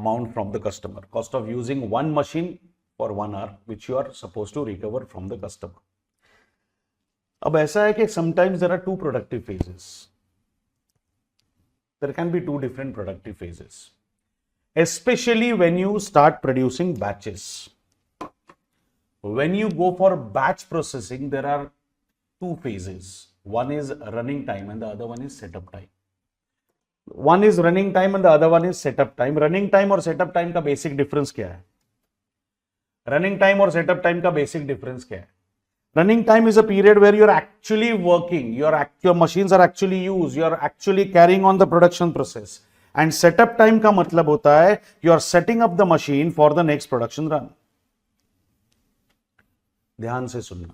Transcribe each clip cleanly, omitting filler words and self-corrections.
amount from the customer, cost of using one machine for 1 hour which you are supposed to recover from the customer. अब ऐसा है कि sometimes there are two productive phases. There can be two different productive phases, especially when you start producing batches. When you go for batch processing, there are two phases. One is running time and the other one is setup time. One is running time and the other one is setup time. Running time और setup time का basic difference क्या है? Running time और setup time का basic difference क्या है? Running time is a period where you're actually working, your machines are actually used, you're actually carrying on the production process. And setup time का मतलब होता है you're setting up the machine for the next production run. ध्यान से सुनना.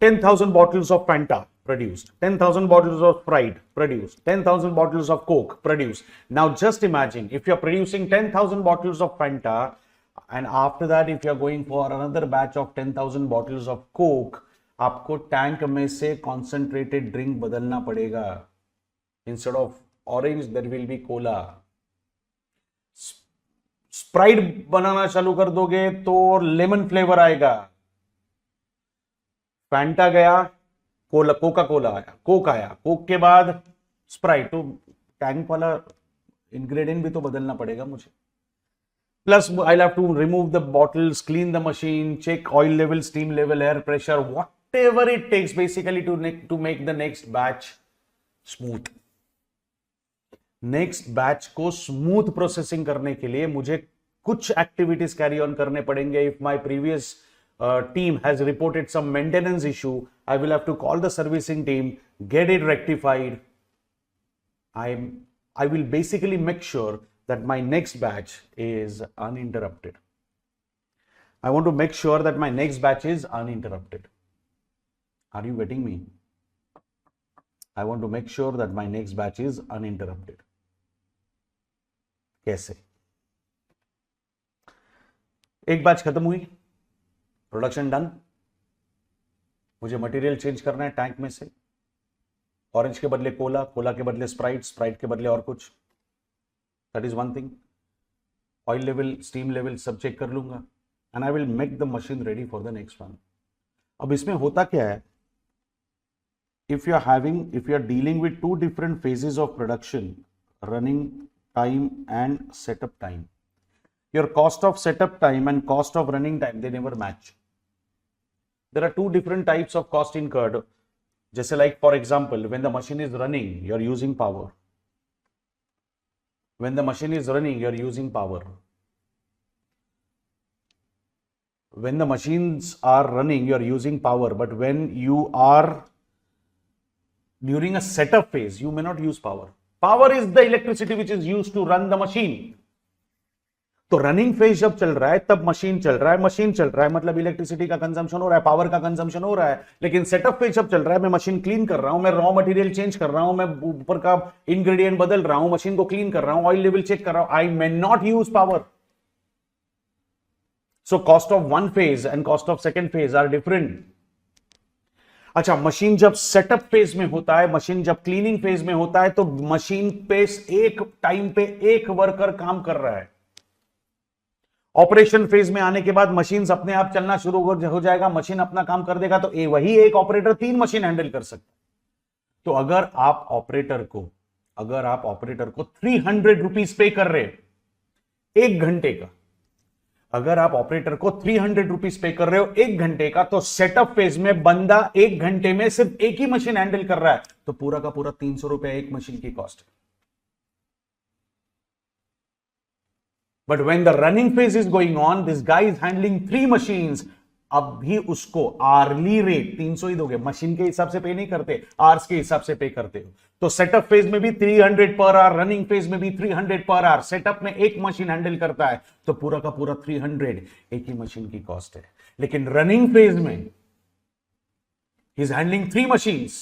10,000 bottles of Fanta produced, 10,000 bottles of Sprite produced, 10,000 bottles of Coke produced. Now just imagine if you're producing 10,000 bottles of Fanta and after that if you're going for another batch of 10,000 bottles of Coke, आपको tank में से concentrated drink बदलना पड़ेगा. Instead of orange there will be cola. Sprite बनाना चालू कर दोगे तो lemon flavor आएगा. फैंटा गया, कोका कोला आया, कोक आया, कोक के बाद स्प्राइट, तो टैंक वाला इंग्रेडिएंट भी तो बदलना पड़ेगा मुझे. Plus I have to remove the bottles, clean the machine, check oil level, steam level, air pressure, whatever it takes basically to make the next batch smooth. Next batch को smooth processing करने के लिए मुझे कुछ activities carry on करने पड़ेंगे. If my previous team has reported some maintenance issue, I will have to call the servicing team, get it rectified. I will basically make sure that my next batch is uninterrupted. I want to make sure that my next batch is uninterrupted. Are you getting me? I want to make sure that my next batch is uninterrupted. कैसे? एक batch खत्म हुई, production done, मुझे material change करना है tank में से. Orange के बदले कोला, कोला के बदले स्प्राइट, स्प्राइट के बदले और कुछ. That is one thing. Oil level, steam level सब चेक कर लूंगा and I will make the machine ready for the next one. अब इसमें होता क्या है, if you are dealing with two different phases of production, running time and setup time, your cost of setup time and cost of running time, they never match. There are two different types of cost incurred. Just like for example, when the machine is running, you're using power. When the machine is running, you're using power. When the machines are running, you're using power. But when you are during a setup phase, you may not use power. Power is the electricity which is used to run the machine. तो running phase जब चल रहा है तब machine चल रहा है, machine चल रहा है मतलब इलेक्ट्रिसिटी का कंजम्पशन हो रहा है, पावर का कंजम्पशन हो रहा है. लेकिन सेटअप फेज जब चल रहा है, मैं मशीन क्लीन कर रहा हूं, मैं रॉ मटेरियल चेंज कर रहा हूं, मैं ऊपर का इंग्रेडिएंट बदल रहा हूं, मशीन को क्लीन कर रहा हूं, ऑयल लेवल चेक कर रहा हूं. I may not use power. So cost of one phase and cost of second phase are different. अच्छा, मशीन जब सेटअप फेज में होता है, मशीन जब क्लीनिंग फेज में होता है, तो मशीन पे एक टाइम पे एक वर्कर काम कर रहा है. ऑपरेशन फेज में आने के बाद मशीन अपने आप चलना शुरू हो जाएगा, मशीन अपना काम कर देगा, तो वही एक ऑपरेटर 3 मशीन हैंडल कर सकता है. तो अगर आप ऑपरेटर को 300 रुपीज पे कर रहे हो 1 घंटे का, अगर आप ऑपरेटर को 300 रुपीज पे कर रहे हो 1 घंटे का, तो सेटअप फेज में बंदा 1 घंटे में सिर्फ एक ही मशीन हैंडल कर रहा है, तो पूरा का पूरा 300 रुपए एक मशीन की कॉस्ट है. But when the running phase is going on, this guy is handling 3 machines. अब भी उसको आर्ली रेट 300 ही दोगे, मशीन के हिसाब से पे नहीं करते, आवर्स के हिसाब से पे करते हो. तो सेटअप फेज में भी 300 पर आवर, रनिंग फेज में भी 300 पर आवर. सेटअप में एक मशीन हैंडल करता है तो पूरा का पूरा 300 एक ही मशीन की कॉस्ट है. लेकिन रनिंग फेज में he is handling 3 machines.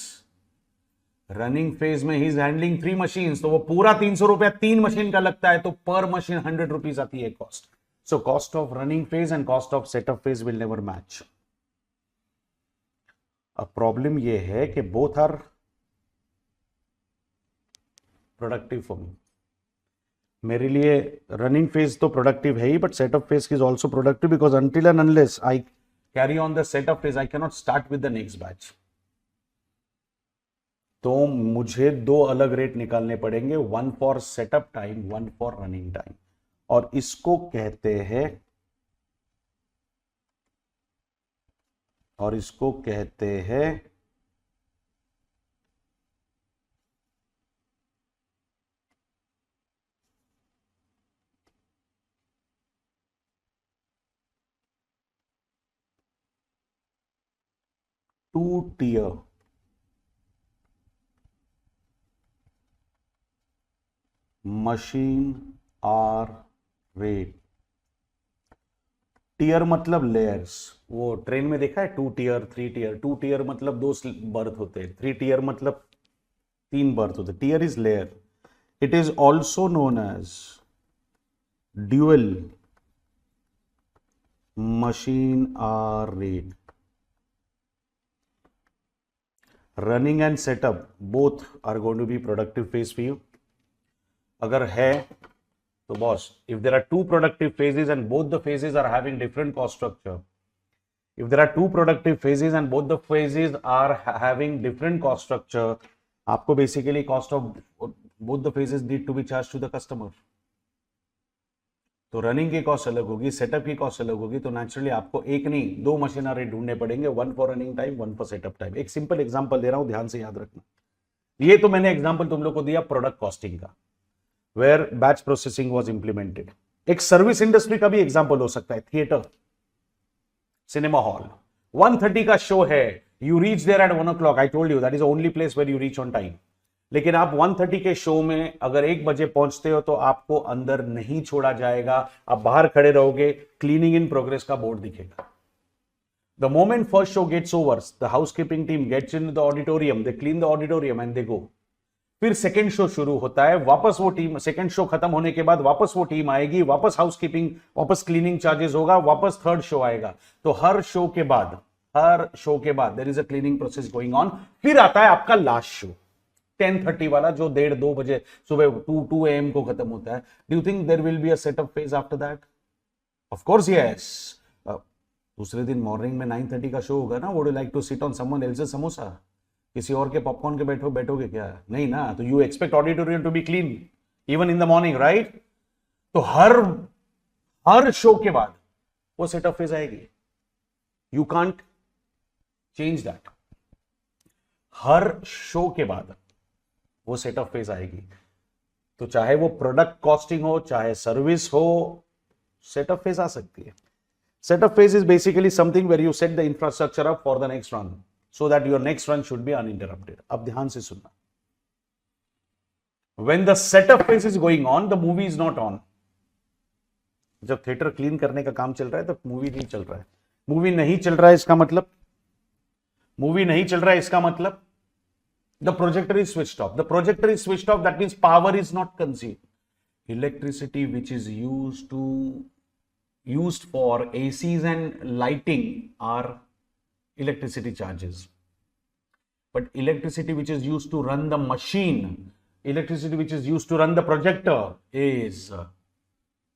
Running phase में ही इज हैंडलिंग 3 मशीन्स, तो वो पूरा 300 रुपया 3 मशीन का लगता है, तो पर मशीन 100 रुपीज आती है cost. So cost of running phase and cost of setup phase will never match. अब प्रॉब्लम ये है कि both are productive for me. मेरे लिए रनिंग फेज तो प्रोडक्टिव है ही, but setup phase is also productive because until and unless I carry on the setup phase I can not start with the next batch. तो मुझे दो अलग rate निकालने पड़ेंगे, one for setup time, one for running time. और इसको कहते हैं, और इसको कहते हैं two tier machine hour rate. Tier मतलब लेयर्स. वो ट्रेन में देखा है, two tier, three tier. Two tier मतलब दो बर्थ होते हैं, थ्री टियर मतलब तीन बर्थ होते. Tier is layer. It is also known as dual machine hour rate. Running and setup both are going to be productive phase for you. अगर है तो boss, if there are two productive phases and both the phases are having different cost structure, if there are two productive phases and both the phases are having different cost structure, आपको basically cost of both the phases need to be charged to the customer. तो running की cost अलग होगी, setup की cost अलग होगी, तो naturally आपको एक नहीं दो मशीनरी ढूंढने पड़ेंगे, one for running time, one for setup time. एक सिंपल एग्जांपल दे रहा हूं, ध्यान से याद रखना. ये तो मैंने एग्जांपल तुम लोग को दिया प्रोडक्ट कॉस्टिंग का, where batch processing was implemented. एक सर्विस इंडस्ट्री का भी एग्जांपल हो सकता है, थिएटर, सिनेमा हॉल. 1:30 का शो है, you reach there at 1 o'clock. I told you that is only place where you reach on time. लेकिन आप 1:30 के शो में अगर 1 बजे पहुंचते हो तो आपको अंदर नहीं छोड़ा जाएगा, आप बाहर खड़े रहोगे, क्लीनिंग इन प्रोग्रेस का बोर्ड दिखेगा. The moment first show gets over, the housekeeping team gets into the auditorium, they clean the auditorium and they go. फिर सेकेंड शो शुरू होता है, वापस वो टीम, सेकेंड शो खत्म होने के बाद वापस वो टीम आएगी, वापस हाउसकीपिंग, वापस क्लीनिंग चार्जेस होगा, वापस थर्ड शो आएगा. तो हर शो के बाद there is a cleaning process going on. फिर आता है आपका लास्ट शो 10:30 वाला, जो 1:30-2 बजे सुबह 2 AM को खत्म होता है. Do you think there will be a setup phase after that? Of course yes. दूसरे दिन मॉर्निंग में 9:30 का शो होगा ना, would you like to sit on someone else's samosa? किसी और के पॉपकॉर्न के बैठोगे क्या? नहीं ना. तो you expect auditorium to be clean even in the morning, right? तो हर शो के बाद वो सेटअप फेज आएगी. You can't change that. हर शो के बाद वो सेटअप फेज आएगी. तो चाहे वो प्रोडक्ट कॉस्टिंग हो, चाहे सर्विस हो, सेटअप फेज आ सकती है. Setup phase is basically something where you set the infrastructure up for the next run, so that your next run should be uninterrupted. अब ध्यान से सुनना. When the setup phase is going on, the movie is not on. जब theatre clean करने का काम चल रहा है तो मूवी नहीं चल रहा है. मूवी नहीं चल रहा है इसका मतलब the projector is switched off. The projector is switched off, that means power is not consumed. Electricity which is used for ACs and lighting are electricity charges, but electricity which is used to run the machine, electricity which is used to run the projector is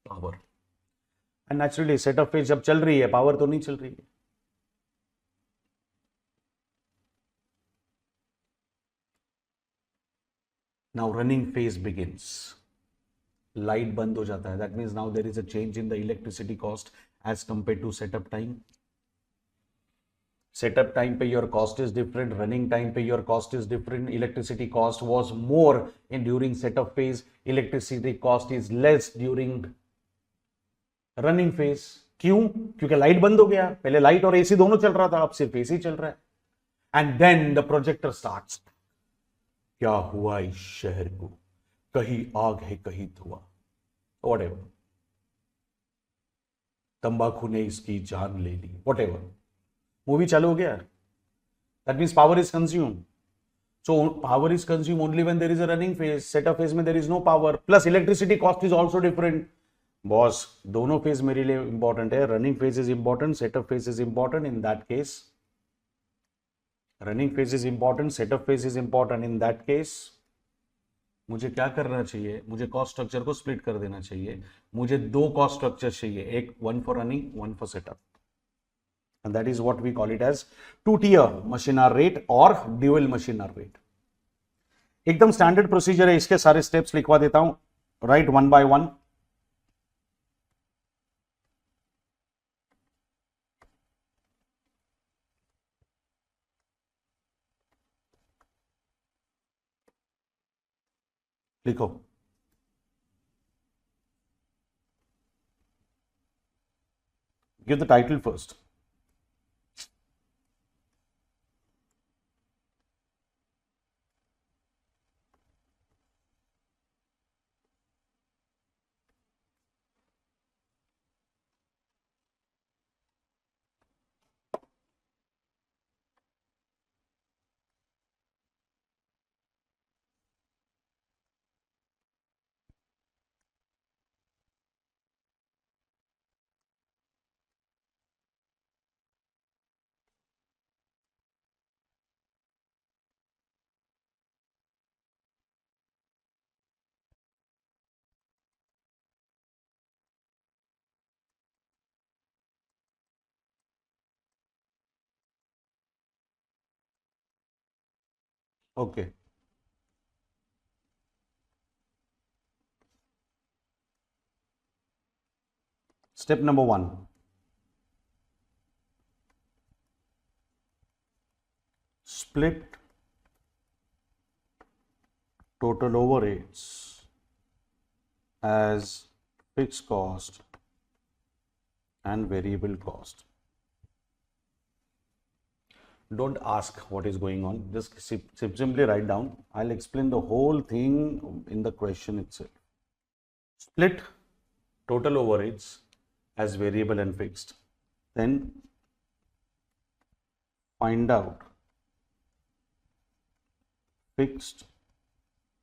power. And naturally setup phase जब चल रही है, power तो नहीं चल रही है. Now running phase begins. Light बंद हो जाता है. That means now there is a change in the electricity cost as compared to setup time. Setup time पे your cost is different, running time पे your cost is different. Electricity cost was more during setup phase, electricity cost is less during running phase. क्यों? क्योंकि light बंद हो गया. पहले light और AC दोनों चल रहा था, अब सिर्फ एसी चल रहा है. And then the projector starts. क्या हुआ इस शहर को? कहीं आग है, कहीं धुआं, व्हाटएवर. तंबाकू ने इसकी जान ले ली, व्हाटएवर. मूवी चालू हो गया. That means power is consume. So power is consume only when there is a running phase. Setup phase में there is no power, plus electricity cost is also different. Boss, दोनों phase मेरे लिए important है. Running phase is important, setup phase is important. In that case running phase is important, setup phase is important. In that case मुझे क्या करना चाहिए, मुझे cost structure को स्प्लिट कर देना चाहिए। मुझे दो कॉस्ट स्ट्रक्चर चाहिए, एक one for running, one for setup, and that is what we call it as two tier machine hour rate और ड्यूअल मशीन आवर रेट। एकदम स्टैंडर्ड प्रोसीजर है, इसके सारे स्टेप्स लिखवा देता हूं, राइट वन बाय वन। लिखो। Give the title first. Okay, step number one, split total overheads as fixed cost and variable cost. Don't ask what is going on, just simply write down. I'll explain the whole thing in the question itself. Split total overheads as variable and fixed, then find out fixed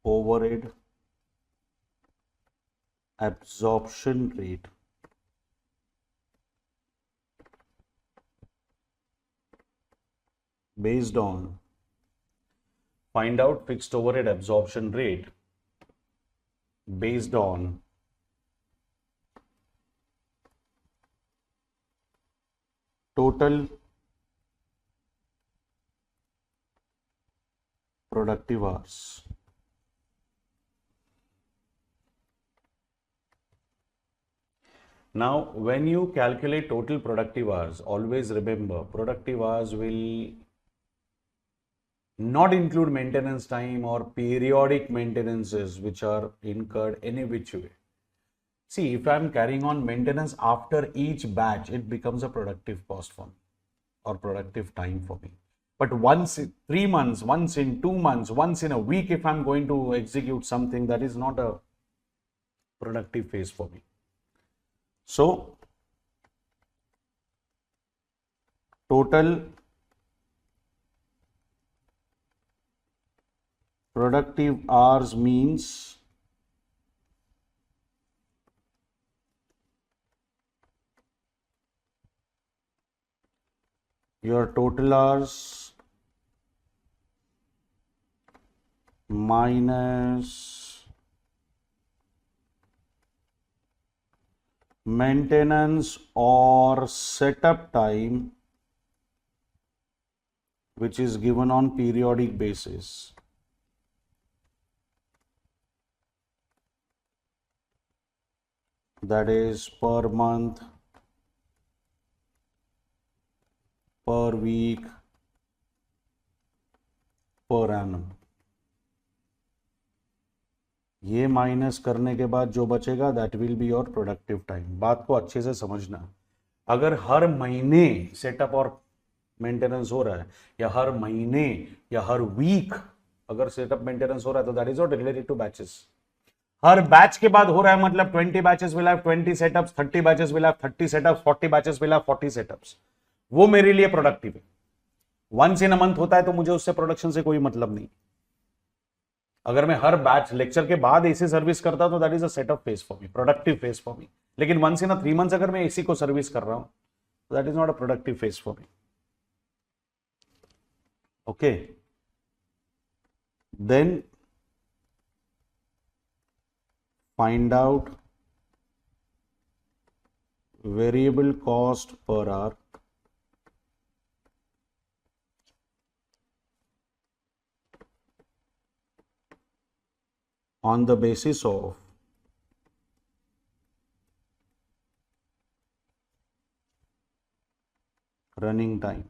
overhead absorption rate based on find out fixed overhead absorption rate based on total productive hours. Now, when you calculate total productive hours, always remember productive hours will not include maintenance time or periodic maintenances which are incurred any which way. See, if I'm carrying on maintenance after each batch, it becomes a productive cost for me or productive time for me. But once in 3 months, once in 2 months, once in a week, if I'm going to execute something, that is not a productive phase for me. So, total productive hours means your total hours minus maintenance or setup time which is given on periodic basis. That is per month, per week, per annum. ये minus करने के बाद जो बचेगा that will be your productive time. बात को अच्छे से समझना। अगर हर महीने सेटअप और मेंटेनेंस हो रहा है या हर महीने या हर वीक अगर सेटअप मेंटेनेंस हो रहा है तो that is not related to batches. Her batch के बाद हो रहा है मतलब 20 batches will have 20 setups, 30 batches will have 30 setups, 40 batches will have 40 setups. वो मेरे लिए प्रोडक्टिव है। वंस इन अ मंथ होता है तो मुझे उससे प्रोडक्शन से कोई मतलब नहीं। अगर मैं हर बैच लेक्चर के बाद एसी सर्विस करता तो that is a setup phase for me, productive phase for मी। लेकिन वंस इन अ 3 मंथ्स अगर मैं एसी को सर्विस कर रहा हूं तो that is not a productive phase for me. Okay, then find out variable cost per hour on the basis of running time.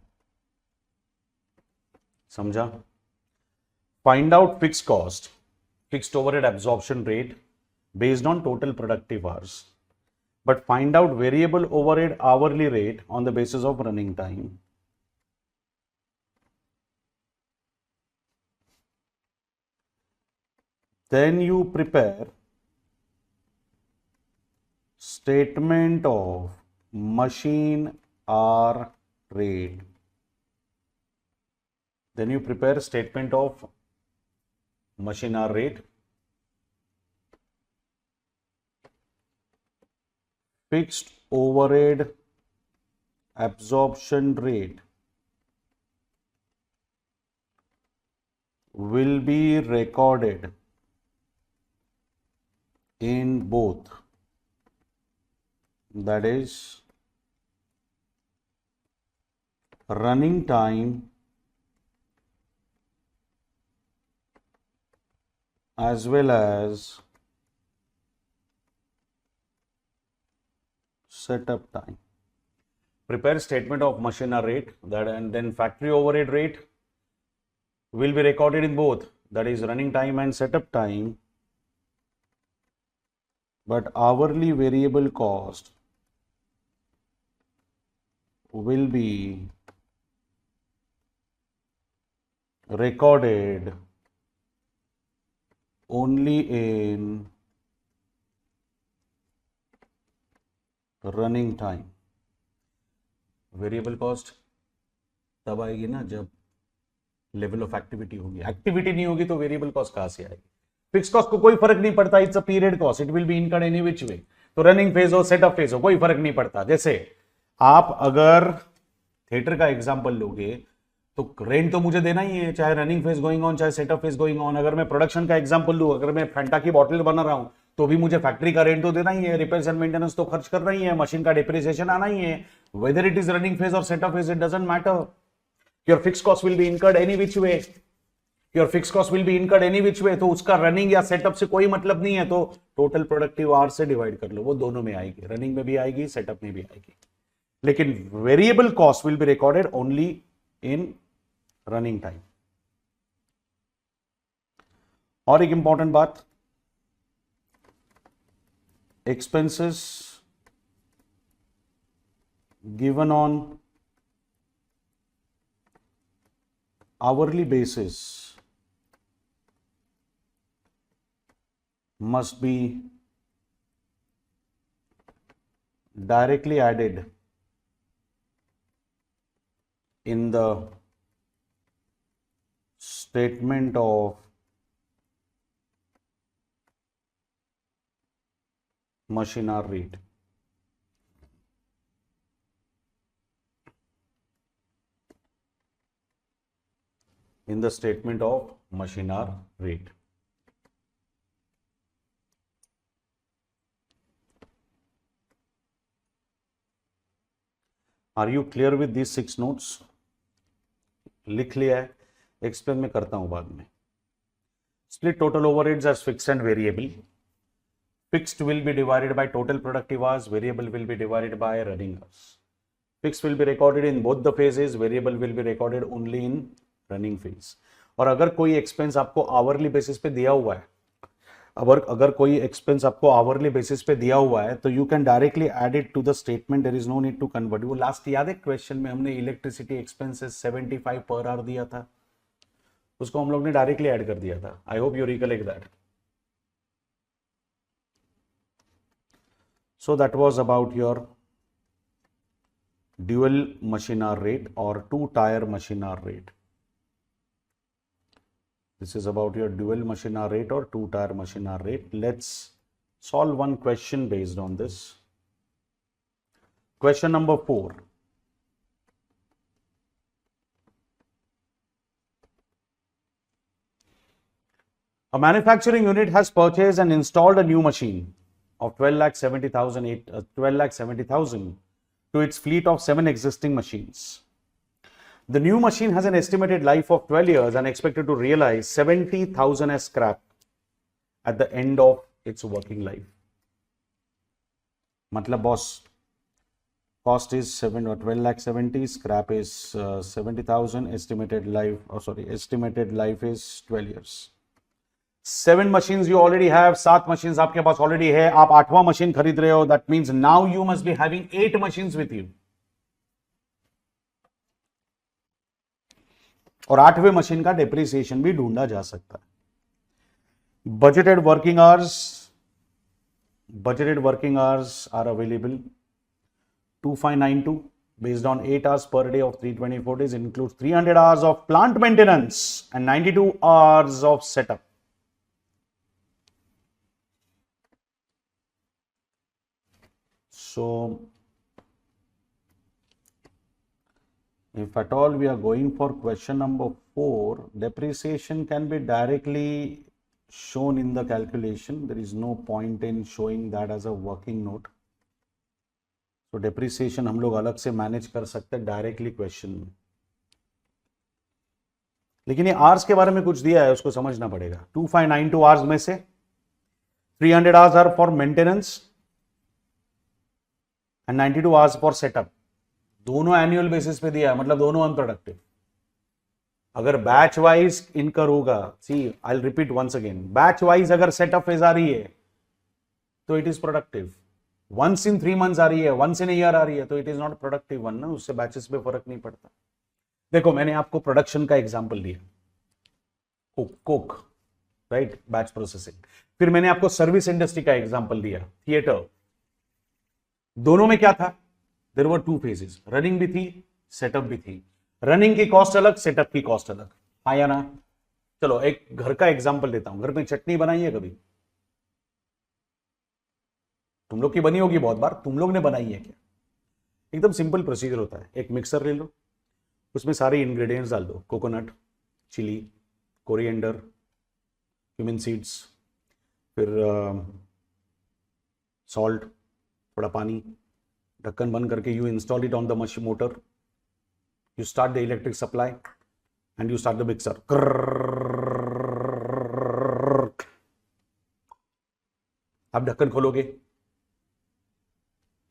समझा? Find out fixed cost, fixed overhead absorption rate based on total productive hours, but find out variable overhead hourly rate on the basis of running time. Then you prepare statement of machine hour rate. Then you prepare statement of machine hour rate, fixed overhead absorption rate will be recorded in both, that is running time as well as setup time. Prepare statement of machine hour rate, that and then factory overhead rate will be recorded in both, that is running time and setup time, but hourly variable cost will be recorded only in running time. Variable cost तब आएगी ना जब level of activity होगी, activity नहीं होगी तो variable cost कहां से आएगी? फिक्स कॉस्ट को कोई फर्क नहीं पड़ता, it's a period cost, it will be incurred any which way, तो रनिंग फेज हो सेटअप फेज हो कोई फर्क नहीं पड़ता। जैसे आप अगर थिएटर का एग्जांपल लोगे तो रेंट तो मुझे देना ही है, चाहे रनिंग फेज गोइंग ऑन चाहे सेटअप फेज गोइंग ऑन। अगर मैं प्रोडक्शन का एग्जांपल लूं, अगर मैं फैंटा की बॉटल बना रहा हूं तो भी मुझे फैक्ट्री का रेंट तो देना ही है, रिपेयर्स एंड मेंटेनेंस तो खर्च करना ही है, मशीन का डिप्रिसिएशन आना ही है, whether it is running phase or setup phase, it doesn't matter. Your fix cost will be incurred any which way, your fix cost will be incurred any which way, तो उसका running या setup से कोई मतलब नहीं है, तो total productive hour से डिवाइड कर लो, वो दोनों में आएगी, रनिंग में भी आएगी सेटअप में भी आएगी। लेकिन variable cost will be recorded only in running time. और एक इंपॉर्टेंट बात, expenses given on hourly basis must be directly added in the statement of machine hour rate. In the statement of machine hour rate. Are you clear with these 6 notes? लिख लिया है, explain में करता हूं बाद में। Split total overheads as fixed and variable. Fixed will be divided by total productive hours, variable will be divided by running hours. Fixed will be recorded in both the phases, variable will be recorded only in running phase. और अगर कोई expense आपको hourly basis पे दिया हुआ है, अगर कोई एक्सपेंस आपको आवरली बेसिस पे दिया हुआ है तो you can directly add it to the statement, there is no need to convert. वो लास्ट याद है क्वेश्चन में हमने इलेक्ट्रिसिटी एक्सपेंसेस 75 पर आवर दिया था, उसको हम लोग ने डायरेक्टली ऐड कर दिया था। आई hope you recollect that. So that was about your dual machine hour rate or 2-tier machine hour rate. This is about your dual machine hour rate or 2-tier machine hour rate. Let's solve one question based on this. Question number 4. A manufacturing unit has purchased and installed a new machine of 12,70,000 to its fleet of 7 existing machines. The new machine has an estimated life of 12 years and expected to realize 70,000 as scrap at the end of its working life. Matlab boss, cost is 12,70,000, scrap is 70,000, estimated life is 12 years. 7 machines you already have, 7 machines आपके पास already है, आप 8वां machine खरीद रहे हो, that means now you must be having 8 machines with you. और 8वें machine का depreciation भी ढूंढा जा सकता है. Budgeted working hours are available. 2592 based on 8 hours per day of 324 days includes 300 hours of plant maintenance and 92 hours of setup. So if at all we are going for question number 4, depreciation can be directly shown in the calculation. There is no point in showing that as a working note. So depreciation हम लोग अलग से manage कर सकते हैं directly question में. लेकिन ये आवर्स के बारे में कुछ दिया है, उसको समझना पड़ेगा. 2592 आवर्स में से 300 hours are for maintenance and 92 hours for setup. दोनों एनुअल बेसिस पे दिया है, मतलब दोनों अनप्रोडक्टिव. अगर बैच वाइज इनकर होगा, see I will repeat once again, batch wise अगर सेटअप फेज आ रही है तो it is productive. Once in 3 months आ रही है, वंस इन ईयर आ रही है तो it is not productive one ना, उससे बैचेस पे फर्क नहीं पड़ता. देखो मैंने आपको प्रोडक्शन का एग्जांपल दिया, कोक राइट, बैच प्रोसेसिंग. फिर मैंने आपको सर्विस इंडस्ट्री का एग्जांपल दिया, थिएटर. दोनों में क्या था, देयर वर 2 फेजेस, रनिंग भी थी, सेटअप भी थी. रनिंग की कॉस्ट अलग, सेटअप की कॉस्ट अलग. हाँ या ना. चलो एक घर का एग्जांपल देता हूं. घर में चटनी बनाई है कभी? तुम लोग की बनी होगी बहुत बार, तुम लोग ने बनाई है क्या? एकदम सिंपल प्रोसीजर होता है. एक मिक्सर ले लो, उसमें सारे इंग्रेडिएंट्स डाल दो, coconut, chilli, coriander, cumin seeds, फिर सॉल्ट, थोड़ा पानी, ढक्कन बंद करके you install it on the machine motor, you start the electric supply and you start the mixer. आप ढक्कन खोलोगे,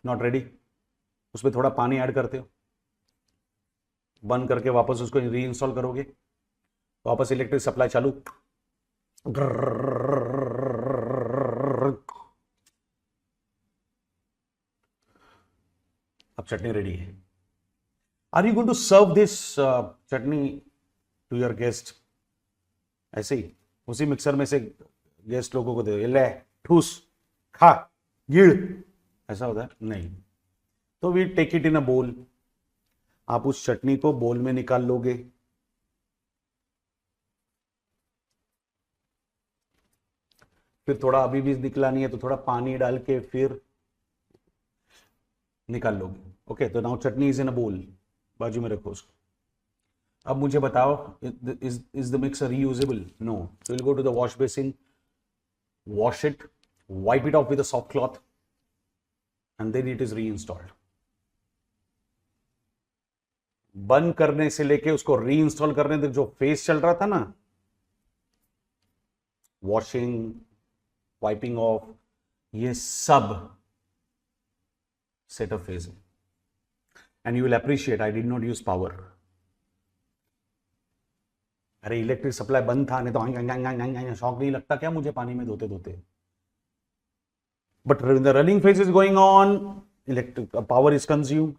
नॉट रेडी, उसमें थोड़ा पानी ऐड करते हो, बंद करके वापस उसको री इंस्टॉल करोगे, वापस इलेक्ट्रिक सप्लाई चालू, अब चटनी रेडी है. Are you going to serve this chutney to your guest? ऐसे ही उसी मिक्सर में से गेस्ट लोगों को दे, ले ठूस खा गिड़, ऐसा होता है? नहीं. तो वी टेक इट इन अ बोल. आप उस चटनी को बोल में निकाल लोगे, फिर थोड़ा अभी भी निकला नहीं है तो थोड़ा पानी डाल के फिर निकाल लोगे. ओके, तो नाउ चटनी इज इन अ बोल, बाजू में रखो उसको. अब मुझे बताओ, is the mixer reusable? No. So will go to the wash basin, wash it, wipe it off with a soft cloth and then it is reinstalled. बंद करने से लेके उसको रीइंस्टॉल करने तक जो फेज चल रहा था ना, वॉशिंग, वाइपिंग ऑफ, ये सब सेटअप फेज है. And you will appreciate I did not use power. अरे इलेक्ट्रिक सप्लाई बंद था, नहीं तो शॉक नहीं लगता क्या मुझे पानी में धोते धोते? But when the running phase is going on, electric power is consumed.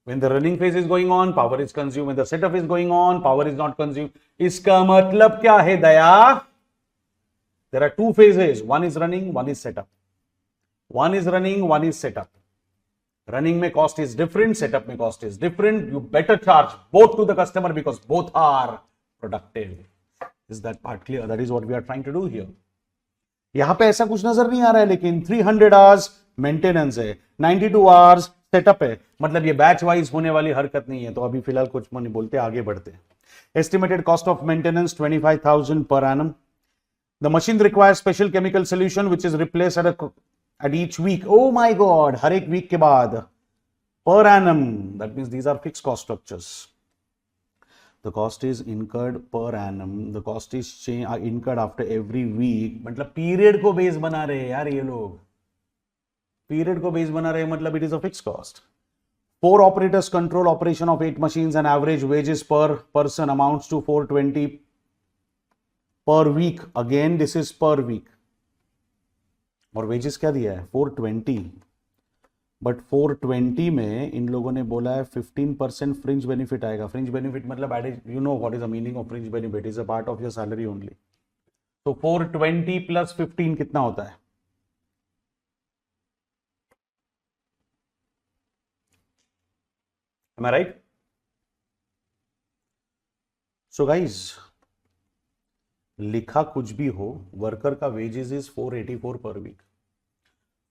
When the running phase is going on, power is consumed. When the setup is going on, power is not consumed. इसका मतलब क्या है दया? There are 2 phases. One is running, one is setup. One is running, one is setup. Running में cost is different, setup में cost is different. You better charge both to the customer because both are productive. Is that part clear? That is what we are trying to do here. यहां पे ऐसा कुछ नजर नहीं आ रहा है, लेकिन 300 आवर्स मेंटेनेंस है, 92 आवर्स सेटअप है, मतलब ये बैच वाइज होने वाली हरकत नहीं है. तो अभी फिलहाल कुछ नहीं बोलते, आगे बढ़ते हैं. Estimated cost of maintenance 25,000 per annum. The machine requires special chemical solution which is replaced at each week. Oh my God, हर एक week के बाद. Per annum. That means these are fixed cost structures. The cost is incurred per annum. The cost is incurred after every week. मतलब period को base बना रहे हैं यार ये लोग. Period को base बना रहे हैं मतलब it is a fixed cost. 4 operators control operation of 8 machines and average wages per person amounts to 420 per week. Again this is per week. और wages क्या दिया है 420. बट 420 में इन लोगों ने बोला है 15% फ्रिंज बेनिफिट आएगा. फ्रिंज बेनिफिट मतलब added, you know what is the meaning of fringe benefit, is a part of your salary only. तो 420 प्लस 15 कितना होता है? Am I right? So guys, लिखा कुछ भी हो, वर्कर का वेजेस इज 484 पर वीक.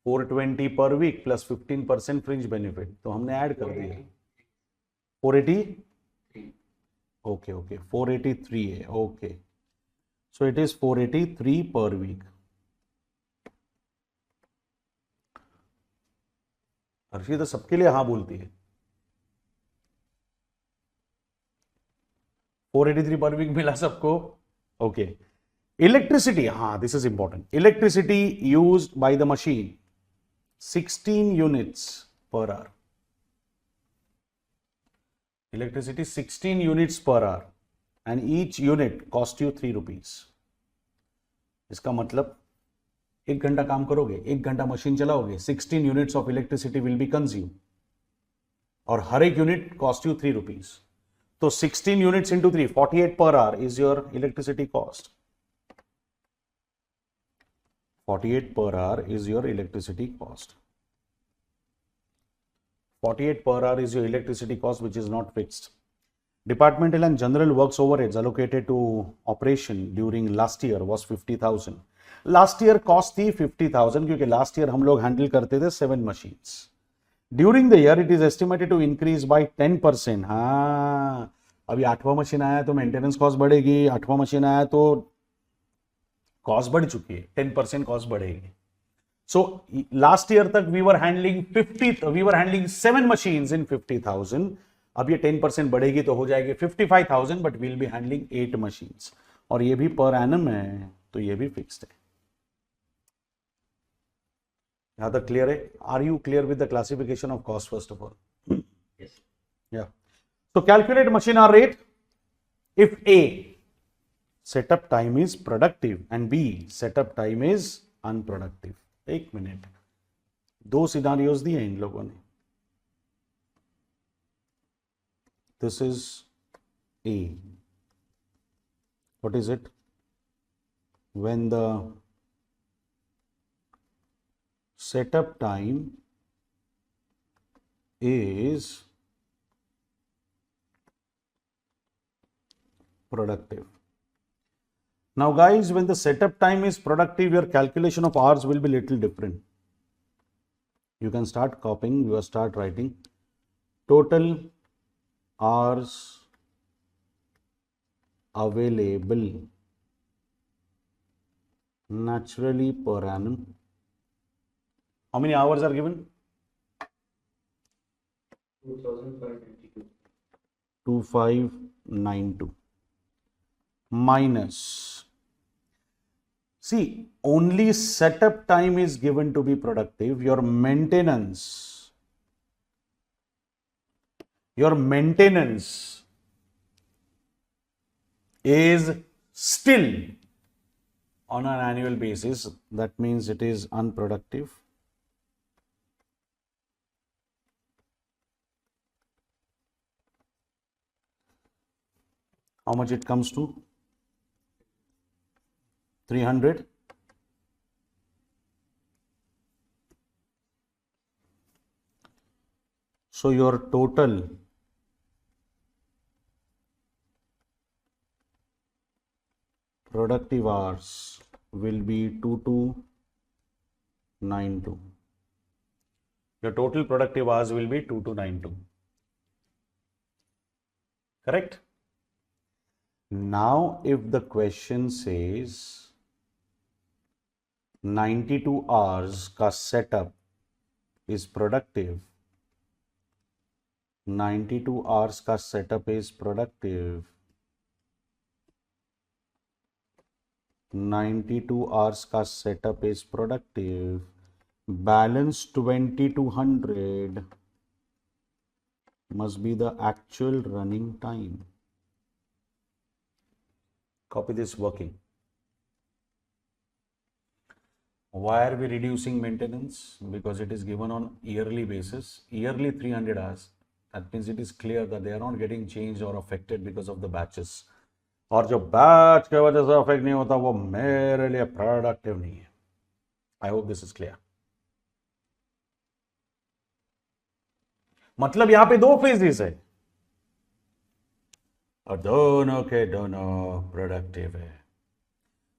420 पर वीक प्लस 15% फ्रिंज बेनिफिट, तो हमने ऐड कर दिया 480. ओके ओके 483 है. ओके सो इट इज 483 पर वीक. हर्षी तो सबके लिए हाँ बोलती है. 483 पर वीक मिला सबको. ओके इलेक्ट्रिसिटी, हाँ this is important. Electricity used by the machine 16 units per hour. Electricity 16 units per hour and each unit cost you 3 rupees. इसका मतलब 1 घंटा काम करोगे, 1 घंटा मशीन चलाओगे, 16 units of electricity will be consumed और हर एक यूनिट cost you 3 rupees. तो 16 units into 3, 48 per hour is your electricity cost. 48 per hour is your electricity cost. 48 per hour is your electricity cost, which is not fixed. Departmental and general works overheads allocated to operation during last year was 50,000. Last year cost थी 50,000 क्योंकि last year हम लोग handle करते थे 7 machines. During the year it is estimated to increase by 10%. हाँ, अभी 8वां machine आया तो मेंटेनेंस कॉस्ट बढ़ेगी, 8वां मशीन आया तो कॉस्ट बढ़ चुकी है, 10% कॉस्ट बढ़ेगी. सो लास्ट ईयर तक we were handling 7 machines in 50,000. अब ये 10% बढ़ेगी तो हो जाएगी 55,000, but we'll be handling 8 machines और ये भी पर एनम है तो ये भी फिक्स्ड है. यहां तक क्लियर है? Are you clear with the classification of cost first of all? या so calculate machine hour rate if a setup time is productive and B setup time is unproductive. एक मिनट, 2 सिनारियोज दिए इन लोगों ने. This is A. What is it? When the setup time is productive. Now guys, when the setup time is productive, your calculation of hours will be little different. You can start copying, you start writing total hours available naturally per annum. How many hours are given? 2592. 2592 minus, see, only setup time is given to be productive. Your maintenance is still on an annual basis. That means it is unproductive. How much it comes to? 300. So your total productive hours will be 2292. Your total productive hours will be 2292. Correct? Now if the question says 92 hours का setup is productive, 92 hours का setup is productive, 92 hours का setup is productive, balance 20 to 100 must be the actual running time. Copy this working. Why are we reducing maintenance? Because it is given on yearly basis, yearly 300 hours. That means it is clear that they are not getting changed or affected because of the batches. और जो batch के वजह से affect नहीं होता वो मेरे लिए प्रोडक्टिव नहीं है. I hope this is clear. मतलब यहां पे दो फेजेस है और दोनों के दोनों प्रोडक्टिव है.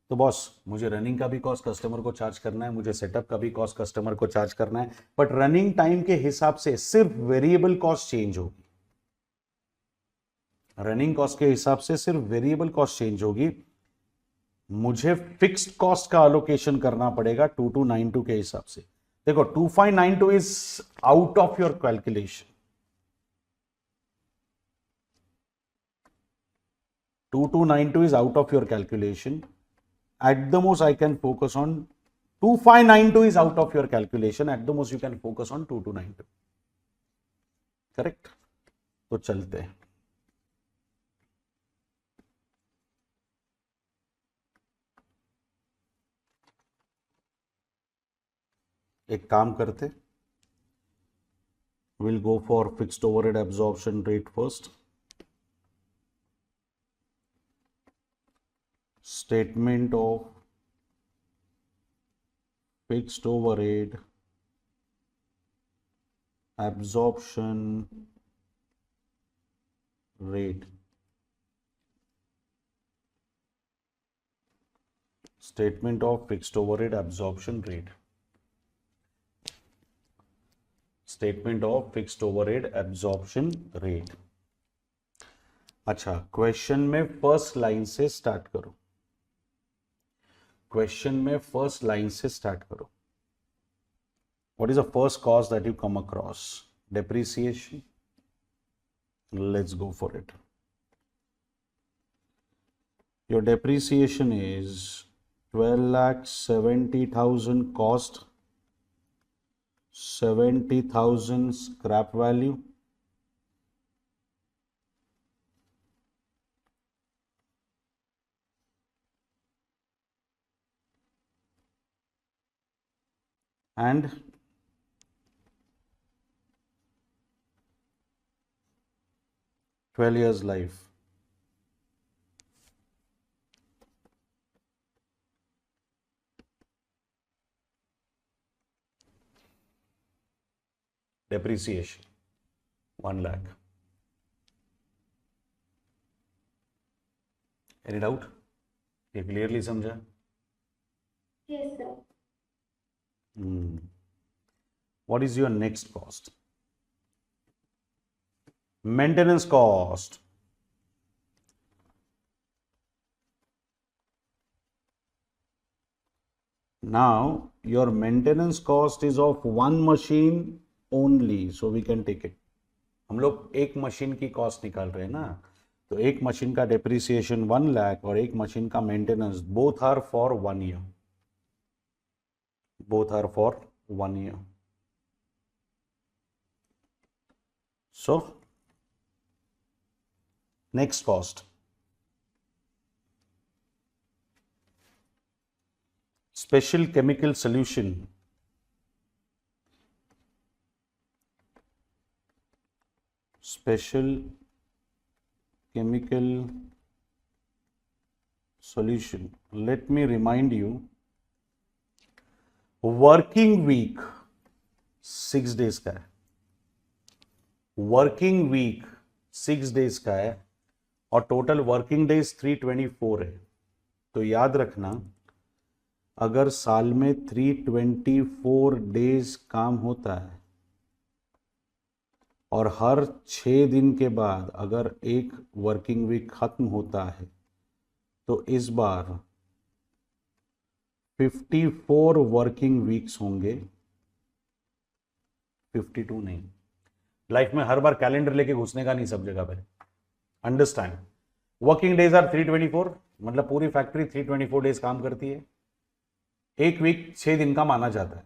तो बॉस मुझे रनिंग का भी कॉस्ट कस्टमर को चार्ज करना है, मुझे सेटअप का भी कॉस्ट कस्टमर को चार्ज करना है, बट रनिंग टाइम के हिसाब से सिर्फ वेरिएबल कॉस्ट चेंज होगी. रनिंग कॉस्ट के हिसाब से सिर्फ वेरिएबल कॉस्ट चेंज होगी. मुझे फिक्स्ड कॉस्ट का अलोकेशन करना पड़ेगा 2292 के हिसाब से. देखो 2592 is out of your calculation. 2292 is out of your calculation. At the most I can focus on 2592 is out of your calculation. At the most you can focus on 2292. Correct? तो चलते हैं. एक काम करते, we'll go for fixed overhead absorption rate first. Statement of fixed overhead absorption rate. Statement of fixed overhead absorption rate. Statement of fixed overhead absorption rate. अच्छा, question में first line से start करो. क्वेश्चन में first line से start करो. What is the first cost that you come across? Depreciation. Let's go for it. Your depreciation is 12,70,000 cost, 70,000 scrap value, and 12 years life. Depreciation 1 lakh. Any doubt? ये clearly समझा? Yes, sir. What is your next cost? Maintenance cost. Now your maintenance cost is of one machine only, so we can take it. हम लोग एक machine की cost निकाल रहे हैं ना, तो एक मशीन का डेप्रिसिएशन 1 लाख और एक मशीन का maintenance, both are for 1 year. Both are for 1 year. So, next cost. Special chemical solution. Special chemical solution. Let me remind you. Working week 6 days का है. वर्किंग वीक 6 डेज का है और total working days 324 है. तो याद रखना, अगर साल में 324 डेज काम होता है और हर 6 दिन के बाद अगर एक वर्किंग वीक खत्म होता है, तो इस बार 54 वर्किंग वीक्स होंगे, 52 नहीं। लाइफ में हर बार कैलेंडर लेके घुसने का नहीं सब जगह पे, अंडरस्टैंड। वर्किंग डेज आर 324, मतलब पूरी फैक्ट्री 324 डेज काम करती है, एक वीक 6 दिन का माना जाता है,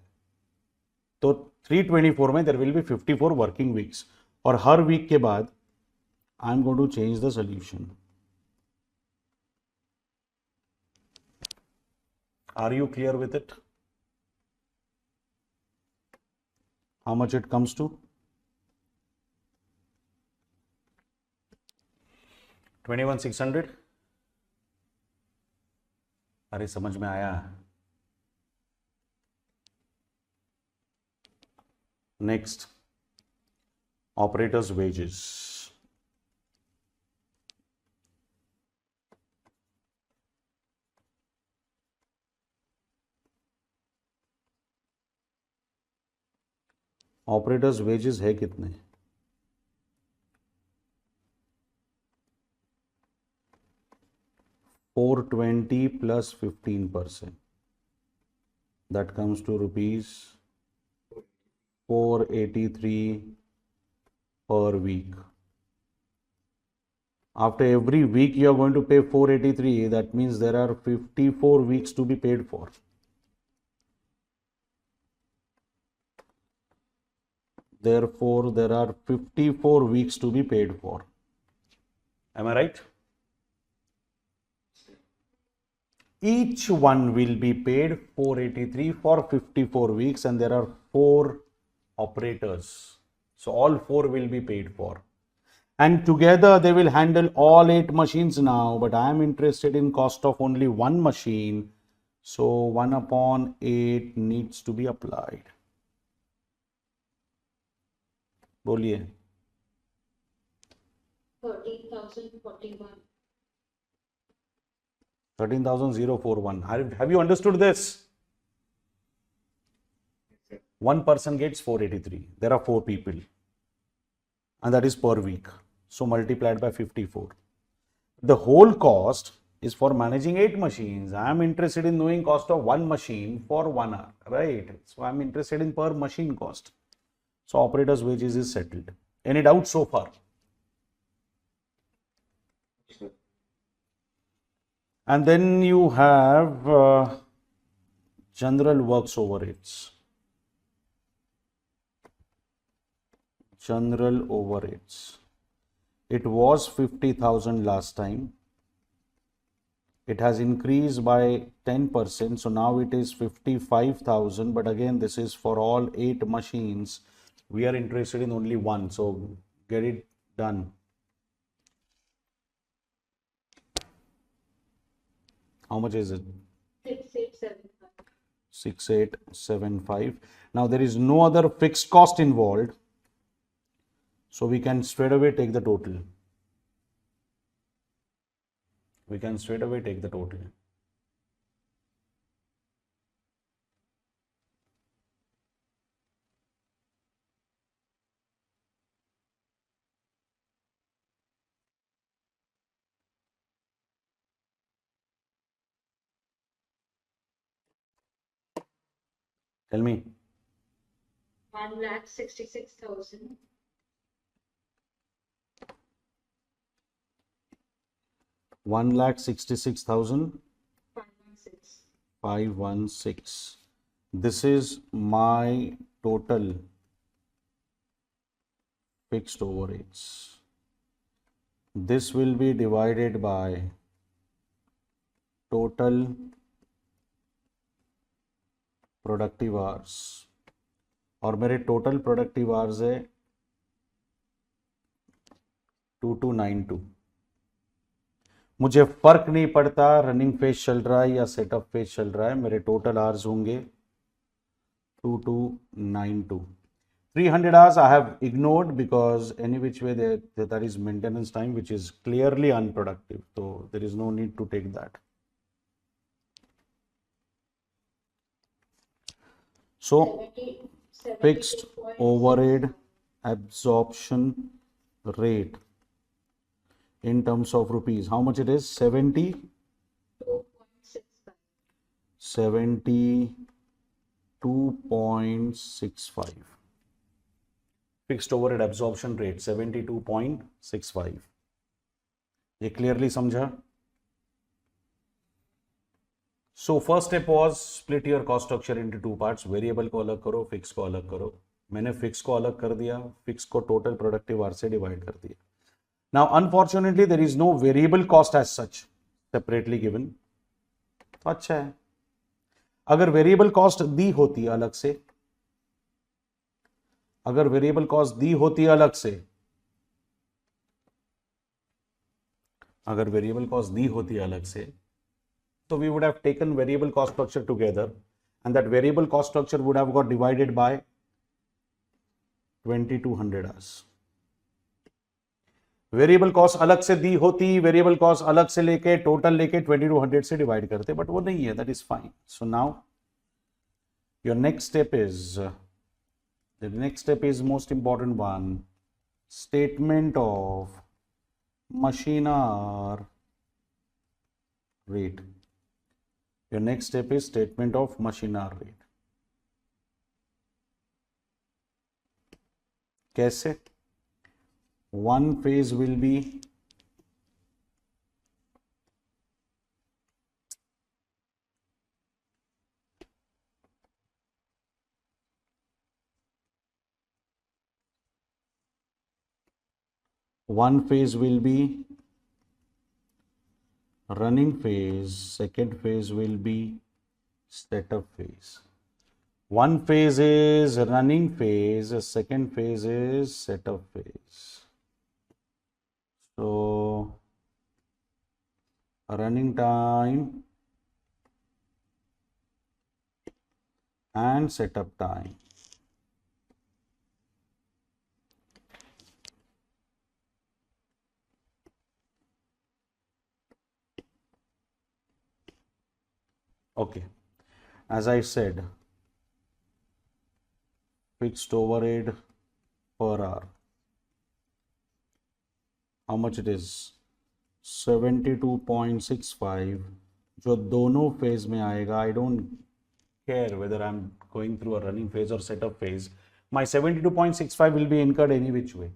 तो 324 में there will be 54 working weeks, और हर वीक के बाद I am going to change the solution. Are you clear with it? How much it comes to? 21,600। अरे समझ में आया? Next, operators wages. Operators wages है कितने? 420 plus 15%, that comes to rupees 483 per week. After every week you are going to pay 483, that means there are 54 weeks to be paid for. Therefore, there are 54 weeks to be paid for. Am I right? Each one will be paid 483 for 54 weeks, and there are 4 operators. So all 4 will be paid for. And together they will handle all 8 machines now, but I am interested in cost of only one machine. So 1 upon 8 needs to be applied. बोलिए। 13,041. 13,041. Have you understood this? One person gets 483. There are 4 people, and that is per week. So multiplied by 54. The whole cost is for managing 8 machines. I am interested in knowing cost of one machine for 1 hour, right? So I am interested in per machine cost. So operator's wages is settled. Any doubt so far? And then you have general works overheads. General overheads. It was 50,000 last time. It has increased by 10%. So now it is 55,000. But again, this is for all 8 machines. We are interested in only one. So get it done. How much is it? 6,875. 6,875. Now there is no other fixed cost involved. So we can straight away take the total. We can straight away take the total. Tell me. 1,66,000. 1,66,516. 516. This is my total fixed overheads. This will be divided by total productive hours, और मेरे total productive hours है 2292। मुझे फर्क नहीं पड़ता running phase चल रहा है या सेटअप फेज चल रहा है, मेरे टोटल आवर्स होंगे 2292। 300 hours I have ignored because any which way there is maintenance time which is clearly unproductive, so there is no need to take that. So 70 fixed overhead absorption rate in terms of rupees, how much it is? 72.65. 72.65. Fixed overhead absorption rate 72.65. ये clearly समझा? So first step was split your cost structure into two parts. Variable को अलग करो, fix को अलग करो. मैंने fix को अलग कर दिया, फिक्स को टोटल प्रोडक्टिव आवर से डिवाइड कर दिया. Now unfortunately there is no variable cost as such separately given. तो अच्छा है. अगर वेरिएबल कॉस्ट दी होती अलग से, अगर वेरिएबल कॉस्ट दी होती अलग से, अगर वेरिएबल कॉस्ट दी होती अलग से, so we would have taken variable cost structure together, and that variable cost structure would have got divided by 2200 hours. Variable cost अलग से दी होती, वेरिएबल कॉस्ट अलग से लेके टोटल लेके 2200 से डिवाइड करते, बट वो नहीं है. That is fine. So now your next step is, the next step is most important one, statement of machine hour rate. Your next step is statement of machine hour rate. कैसे? One phase will be running phase, second phase will be setup phase. One phase is running phase, second phase is setup phase. So running time and setup time. Okay, as I said, fixed overhead per hour. How much it is? 72.65. जो दोनों phase में आएगा. I don't care whether I'm going through a running phase or setup phase. My 72.65 will be incurred any which way.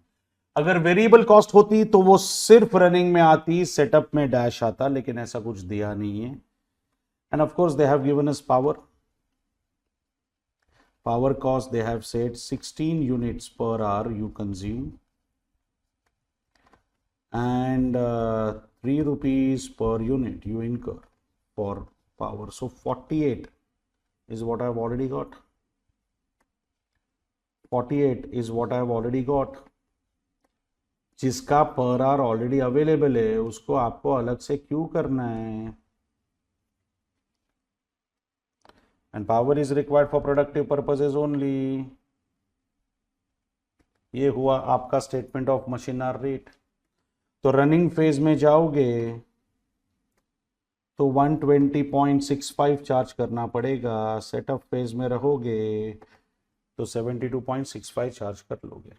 अगर variable cost होती तो वो सिर्फ running में आती, सेटअप में डैश आता, लेकिन ऐसा कुछ दिया नहीं है. And of course they have given us power. Power cost they have said 16 units per hour you consume, and 3 rupees per unit you incur for power. So 48 is what I have already got. 48 is what I have already got. जिसका per hour already available है उसको आपको अलग से क्यों करना है? And power is required for productive purposes only. ये हुआ आपका statement of machine hour rate. तो रनिंग फेज में जाओगे तो 120.65 चार्ज करना पड़ेगा. सेटअप फेज में रहोगे तो 72.65 चार्ज कर लोगे.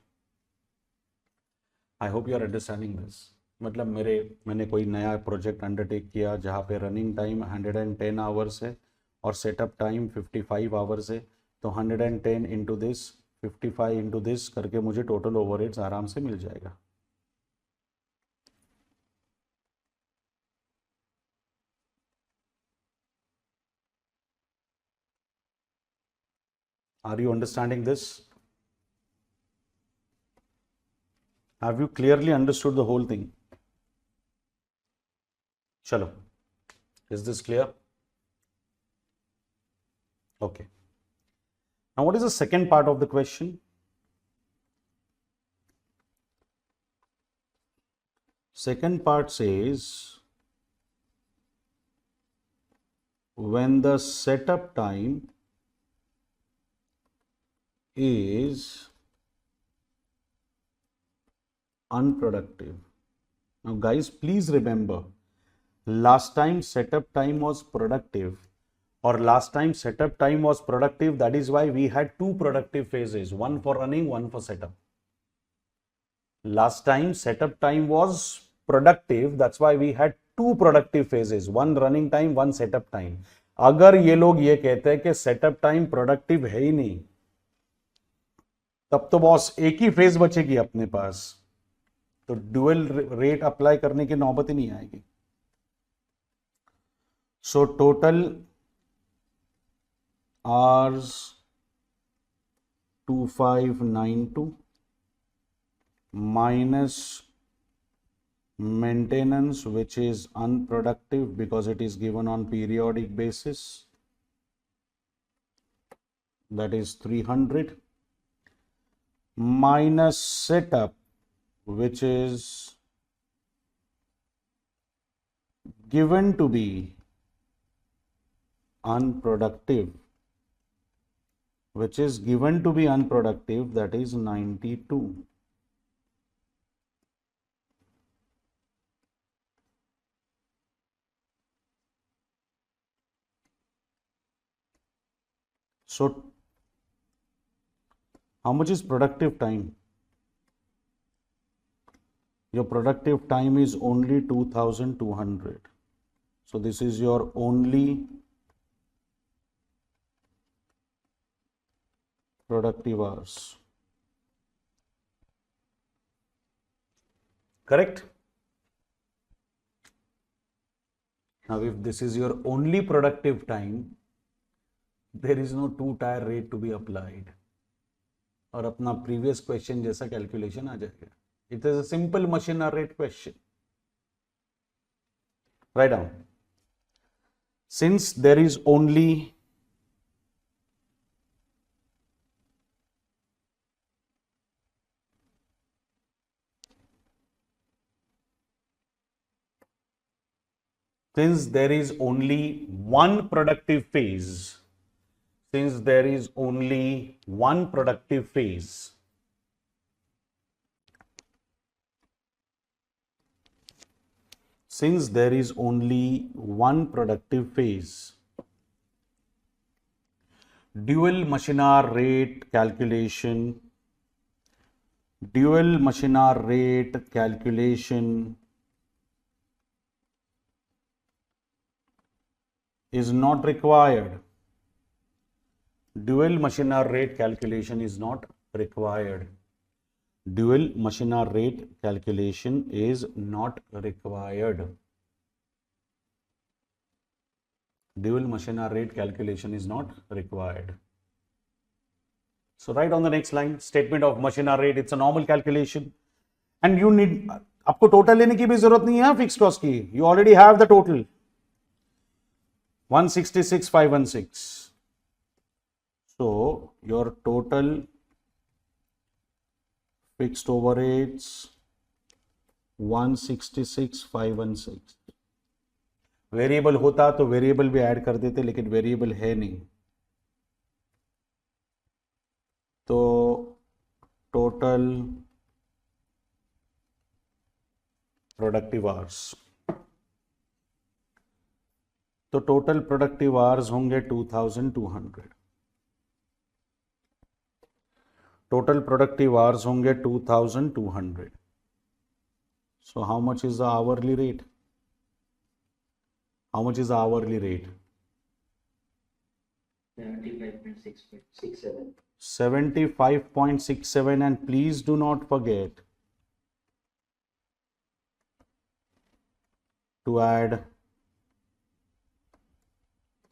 I hope you are understanding this. मतलब मैंने कोई नया प्रोजेक्ट अंडरटेक किया जहाँ पे रनिंग टाइम 110 आवर्स है और सेटअप टाइम 55 आवर्स है, तो 110 इंटू दिस 55 इंटू दिस करके मुझे टोटल ओवरहेड्स आराम से मिल जाएगा. Are you understanding this? Have you clearly understood the whole thing? Chalo. Is this clear? Okay. Now, what is the second part of the question? Second part says, when the setup time is unproductive. Now, guys, please remember, last time setup time was productive, or last time setup time was productive. That is why we had two productive phases, one for running, one for setup. Last time setup time was productive. That's why we had two productive phases, one running time, one setup time. अगर ये लोग ये कहते हैं कि setup time productive है ही नहीं, तब तो बॉस एक ही फेज बचेगी अपने पास, तो ड्यूअल रेट अप्लाई करने की नौबत ही नहीं आएगी. So total hours 2592 minus maintenance, which is unproductive because it is given on periodic basis, that is 300, minus setup, which is given to be unproductive, that is 92. So how much is productive time? Your productive time is only 2200. So this is your only productive hours. Correct? Now, if this is your only productive time, there is no two-tier rate to be applied. और अपना previous question जैसा calculation आ जाएगा. It is a simple machine hour rate question. Write down. Since there is only one productive phase, since there is only one productive phase, since there is only one productive phase, dual machine hour rate calculation is not required. Dual machine hour rate calculation is not required. Dual machine hour rate calculation is not required. Dual machine hour rate calculation is not required. So write on the next line, statement of machine hour rate, it's a normal calculation. And you need, आपको total लेने की भी जरूरत नहीं है fixed cost की. You already have the total. 166,516. So your total fixed overheads 166,516. Variable होता तो वेरिएबल भी ऐड कर देते, लेकिन वेरिएबल है नहीं, तो टोटल प्रोडक्टिव आवर्स, तो टोटल प्रोडक्टिव आवर्स होंगे 2200. टोटल प्रोडक्टिव आवर्स होंगे 2200. So how much is the hourly rate? How much is the hourly rate? 75.67. 75.67, and please do not forget to add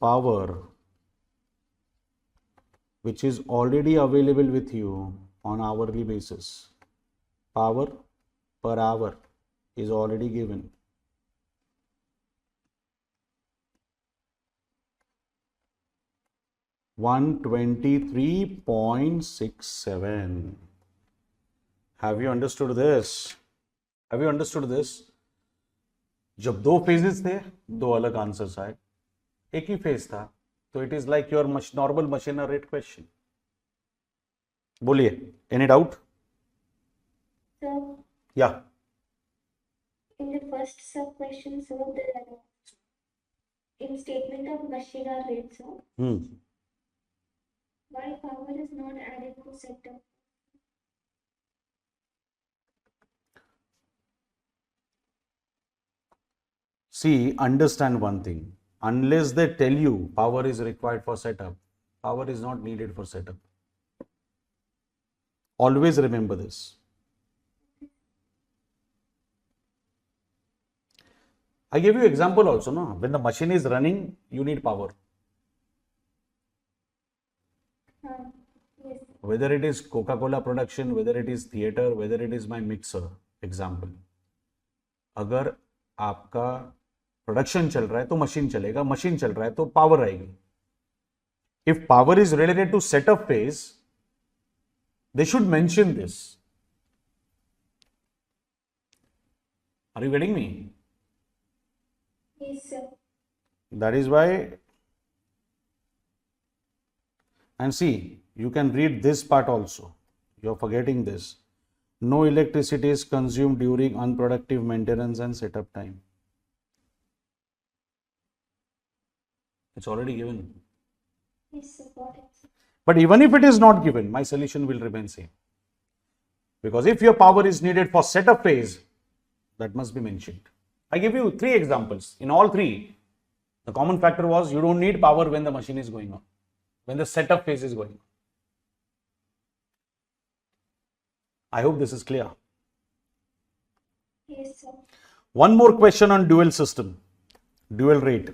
power, which is already available with you on hourly basis. Power per hour is already given. 123.67. Have you understood this? Have you understood this? जब दो phases थे, दो अलग answers आए. एक ही phase था, तो it is like your normal machine hour rate question. बोलिए, any doubt? Sir, Yeah. in the first sub question, sir, in statement of machine hour rate, sir, why power is not added to setup? See, understand one thing. unless they tell you power is required for setup, power is not needed for setup. Always remember this. I gave you example also, no? When the machine is running, you need power. Yes. Whether it is Coca-Cola production, whether it is theater, whether it is my mixer, example. अगर आपका production चल रहा है तो machine चलेगा, machine चल रहा है तो पावर आएगी. If power is related to setup phase, they should mention this. Are you getting me? Yes, sir. That is why, and see, you can read this part also. You're forgetting this. No electricity is consumed during unproductive maintenance and setup time. It's already given. Yes, sir. Got it. But even if it is not given, my solution will remain same. Because if your power is needed for setup phase, that must be mentioned. I give you 3 examples. In all 3, the common factor was you don't need power when the machine is going on, when the setup phase is going on. I hope this is clear. Yes, sir. One more question on dual system, dual rate.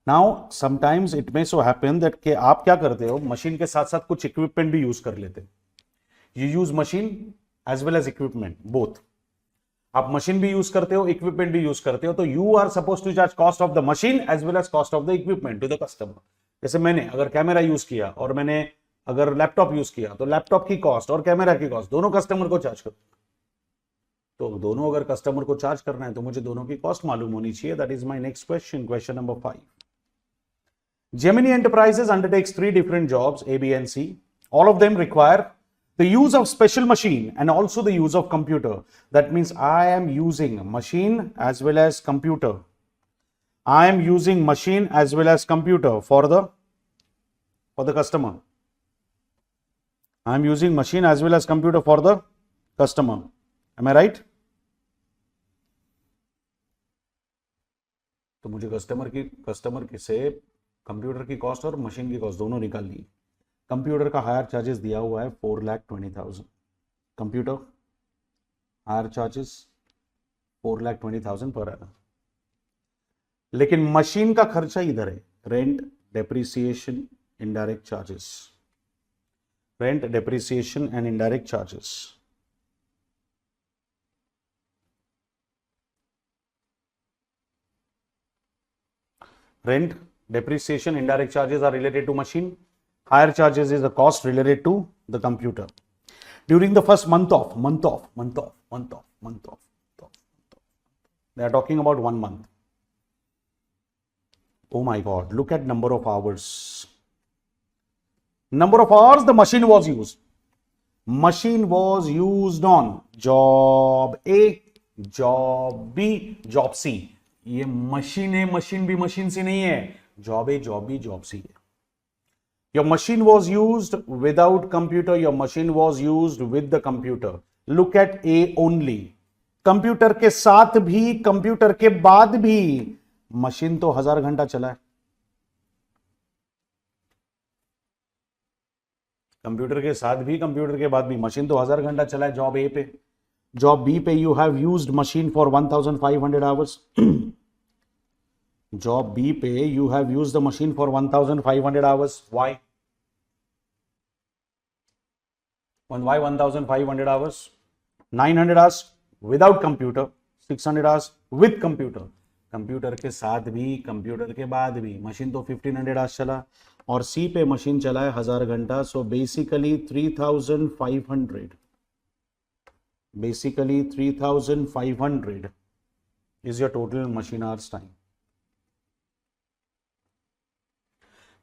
Now, sometimes it may so happen that कि आप क्या करते हो, machine के साथ साथ कुछ equipment भी यूज कर लेते. You use machine as well as equipment, both. आप मशीन भी यूज करते हो, इक्विपमेंट भी यूज करते हो, तो you are suppose to charge cost of the machine as well as cost of the equipment to the customer. जैसे मैंने अगर कैमरा यूज किया और मैंने अगर लैपटॉप यूज किया, तो लैपटॉप की कॉस्ट और कैमरा की कॉस्ट दोनों कस्टमर को चार्ज करो. तो दोनों अगर कस्टमर को चार्ज करना है तो मुझे दोनों की कॉस्ट मालूम होनी चाहिए. That is my next question, question number 5. Gemini Enterprises undertakes 3 different jobs, A, B, and C. All of them require the use of special machine and also the use of computer. That means I am using machine as well as computer. I am using machine as well as computer for the customer. I am using machine as well as computer for the customer. Am I right? तो मुझे customer की से computer की cost और machine की cost दोनों निकाल ली. Computer का हायर चार्जेस दिया हुआ है 4,20,000. कंप्यूटर हायर चार्जेस 4,20,000 पर annum. लेकिन मशीन का खर्चा इधर है, rent, depreciation, indirect charges. Rent, depreciation and indirect charges. Rent, depreciation, indirect charges are related to machine. Higher charges is the cost related to the computer. During the first month of, they are talking about 1 month. Oh my God, look at number of hours. Number of hours the machine was used. Machine was used on job A, job B, job C. ये machine है, machine भी machine से नहीं है. Job A, job B, job सी है. Your machine was used without computer, your machine was used with the computer. Look at A only. Computer के साथ भी, कंप्यूटर के बाद भी मशीन तो 1000 घंटा चला है. कंप्यूटर के साथ भी, कंप्यूटर के बाद भी मशीन तो 1000 घंटा चला है जॉब ए पे. जॉब बी पे you have used machine for 1500 hours. Job B पे you have used the machine for 1500 hours. Why? Why 1500 hours? 900 hours without computer, 600 hours with computer. Computer के साथ भी, कंप्यूटर के बाद भी मशीन तो 1500 hours चला और C पे मशीन चला है 1000 घंटा. So basically 3500. Basically 3500 is your total machine hours time.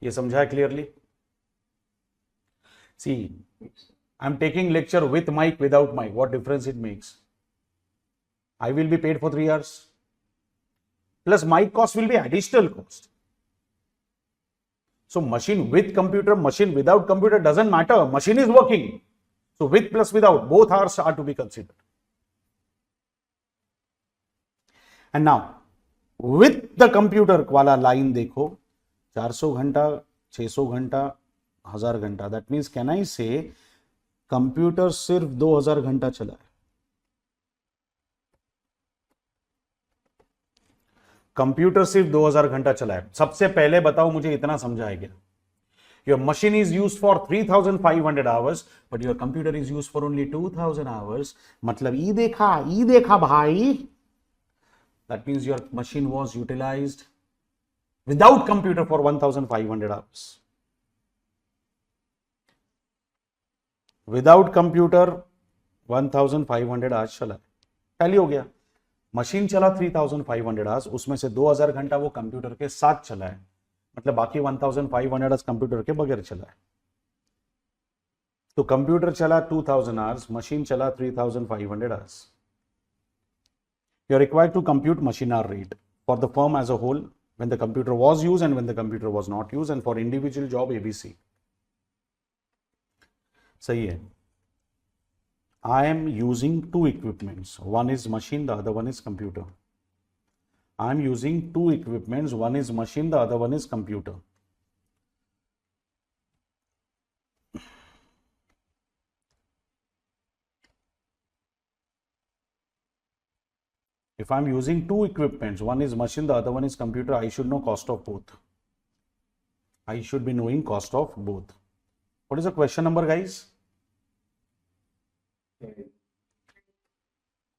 ये समझा है clearly? See, I am taking lecture with mic, without mic. What difference it makes? I will be paid for 3 hours. Plus mic cost will be additional cost. So machine with computer, machine without computer doesn't matter. Machine is working. So with plus without, both are to be considered. And now with the computer वाला line देखो, 400 घंटा, 600 घंटा, 1000 घंटा। That means can I से computer सिर्फ 2000 घंटा चला है। कंप्यूटर सिर्फ 2000 घंटा चला है। सबसे पहले बताओ मुझे, इतना समझा है क्या? Your machine is used for 3500 hours, but your computer is used for only 2000 hours. मतलब ई देखा भाई। That means your machine was utilized without computer for 1500 hours. Without computer 1500 hours चला, टैली हो गया। मशीन चला 3500 आवर्स, उसमें से 2000 घंटा वो कंप्यूटर के साथ चला है, मतलब बाकी 1500 आवर्स कंप्यूटर के बगैर चला है। तो कंप्यूटर चला 2000 आवर्स, मशीन चला 3500 hours. You are required to compute machine hour rate for the firm as a whole when the computer was used and when the computer was not used and for individual job ABC. सही है। I am using two equipments. One is machine, the other one is computer. I am using two equipments. One is machine, the other one is computer. If I am using two equipments, one is machine, the other one is computer, I should know cost of both. I should be knowing cost of both. What is the question number, guys?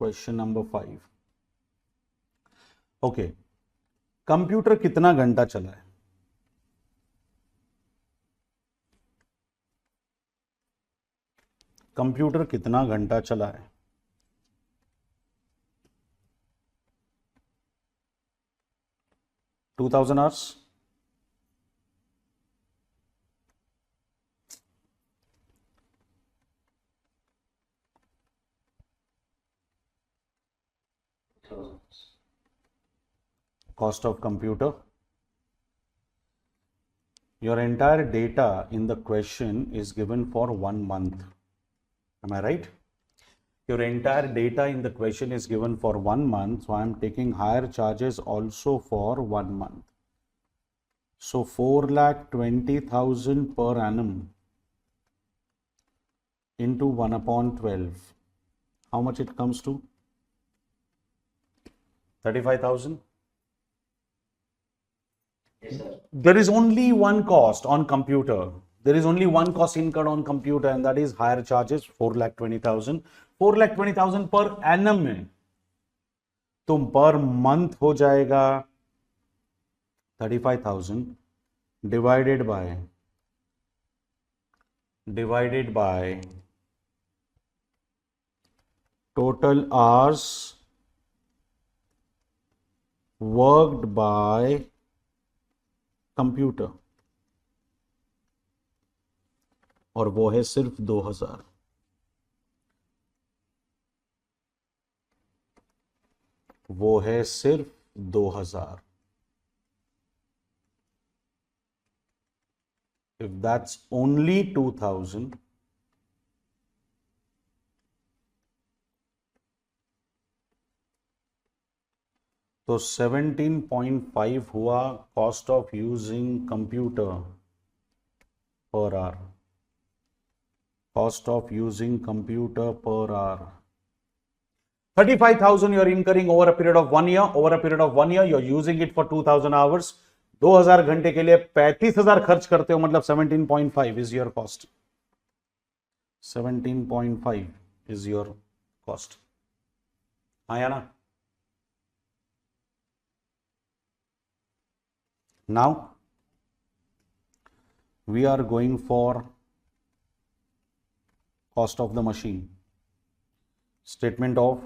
Question number 5. Okay. Computer कितना घंटा चला है? Computer कितना घंटा चला है? Two 2000 hours. Cost of computer. Your entire data in the question is given for 1 month. Am I right? Your entire data in the question is given for 1 month. So I am taking higher charges also for 1 month. So 4,20,000 per annum into 1/12. How much it comes to? 35,000. Yes, sir. There is only one cost on computer. There is only one cost incurred on computer, and that is higher charges, 4,20,000. 4,20,000 per annum में तो per month हो जाएगा 35,000 divided by total hours worked by computer, और वो है सिर्फ 2000। वो है सिर्फ 2000। If that's only 2000, तो 17.5 हुआ cost of using computer per hour. Cost of using computer per hour. 35,000 you are incurring over a period of 1 year. Over a period of 1 year, you are using it for 2000 hours. 2000 घंटे के लिए 35,000 खर्च करते हो, मतलब 17.5 is your cost. 17.5 is your cost. आया ना? Now we are going for cost of the machine. Statement of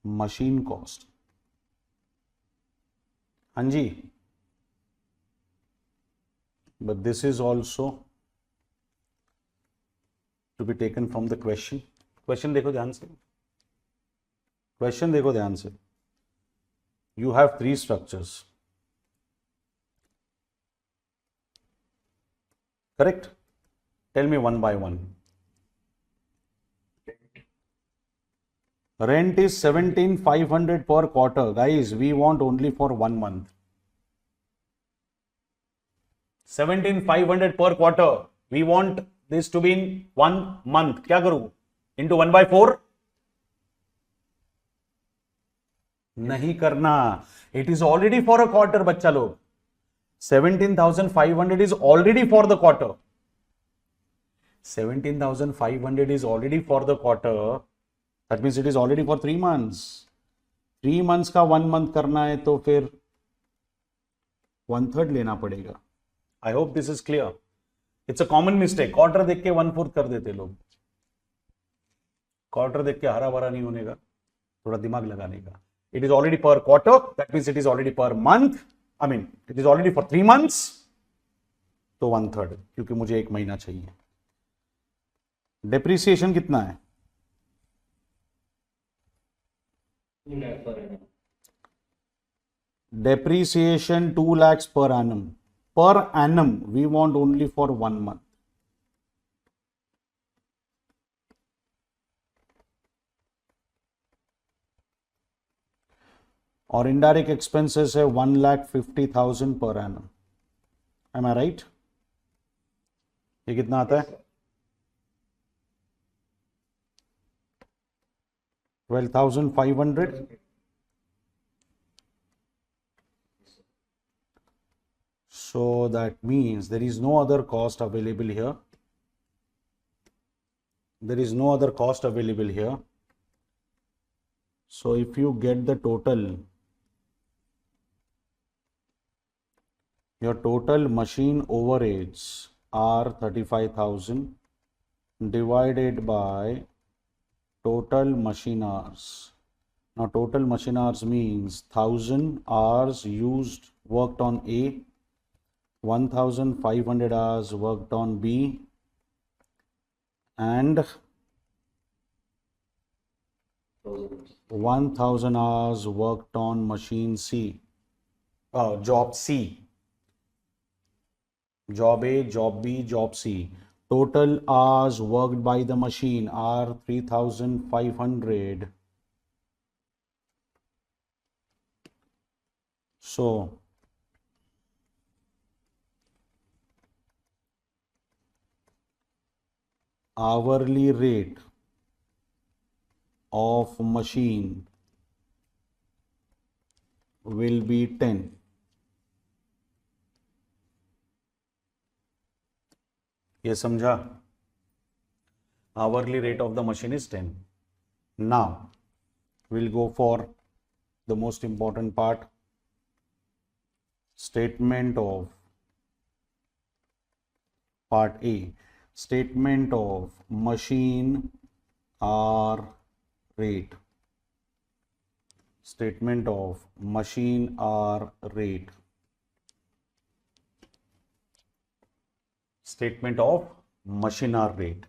machine cost. हाँ जी, but this is also to be taken from the question. Question देखो ध्यान से, question देखो ध्यान से. You have three structures. Correct? Tell me one by one. Rent is 17,500 per quarter. Guys, we want only for 1 month. 17,500 per quarter. We want this to be in 1 month. क्या करूं? Into 1/4? नहीं करना. It is already for a quarter, बच्चा लोग. 17,500 is already for the quarter. 17,500 is already for the quarter. That means it is already for 3 months. 3 months का 1 month करना है तो फिर 1/3 लेना पड़ेगा. I hope this is clear. It's a common mistake. Quarter देख के 1/4 कर देते लोग. क्वार्टर देख के हरा भरा नहीं होने का, थोड़ा दिमाग लगाने का. It is already per quarter. That means it is already per month. I mean, it is already for 3 months. तो 1/3 क्योंकि मुझे 1 महीना चाहिए. डेप्रिसिएशन कितना है? Depreciation 2 lakhs per annum. Per annum, we want only for 1 month. और indirect expenses है 1,50,000 per annum. Am I right? ये कितना आता है? 12,500. So that means there is no other cost available here. There is no other cost available here. So if you get the total, your total machine overheads are 35,000 divided by total machine hours. Now total machine hours means 1,000 hours used worked on A, 1,500 hours worked on B, and 1,000 hours worked on machine C. Job C. Job A, job B, job C. Total hours worked by the machine are 3,500. So hourly rate of machine will be 10. ये समझा? Hourly rate of the machine is 10. Now we'll go for the most important part. Statement of part A. Statement of machine hour rate. Statement of machine hour rate. Statement of machine hour rate.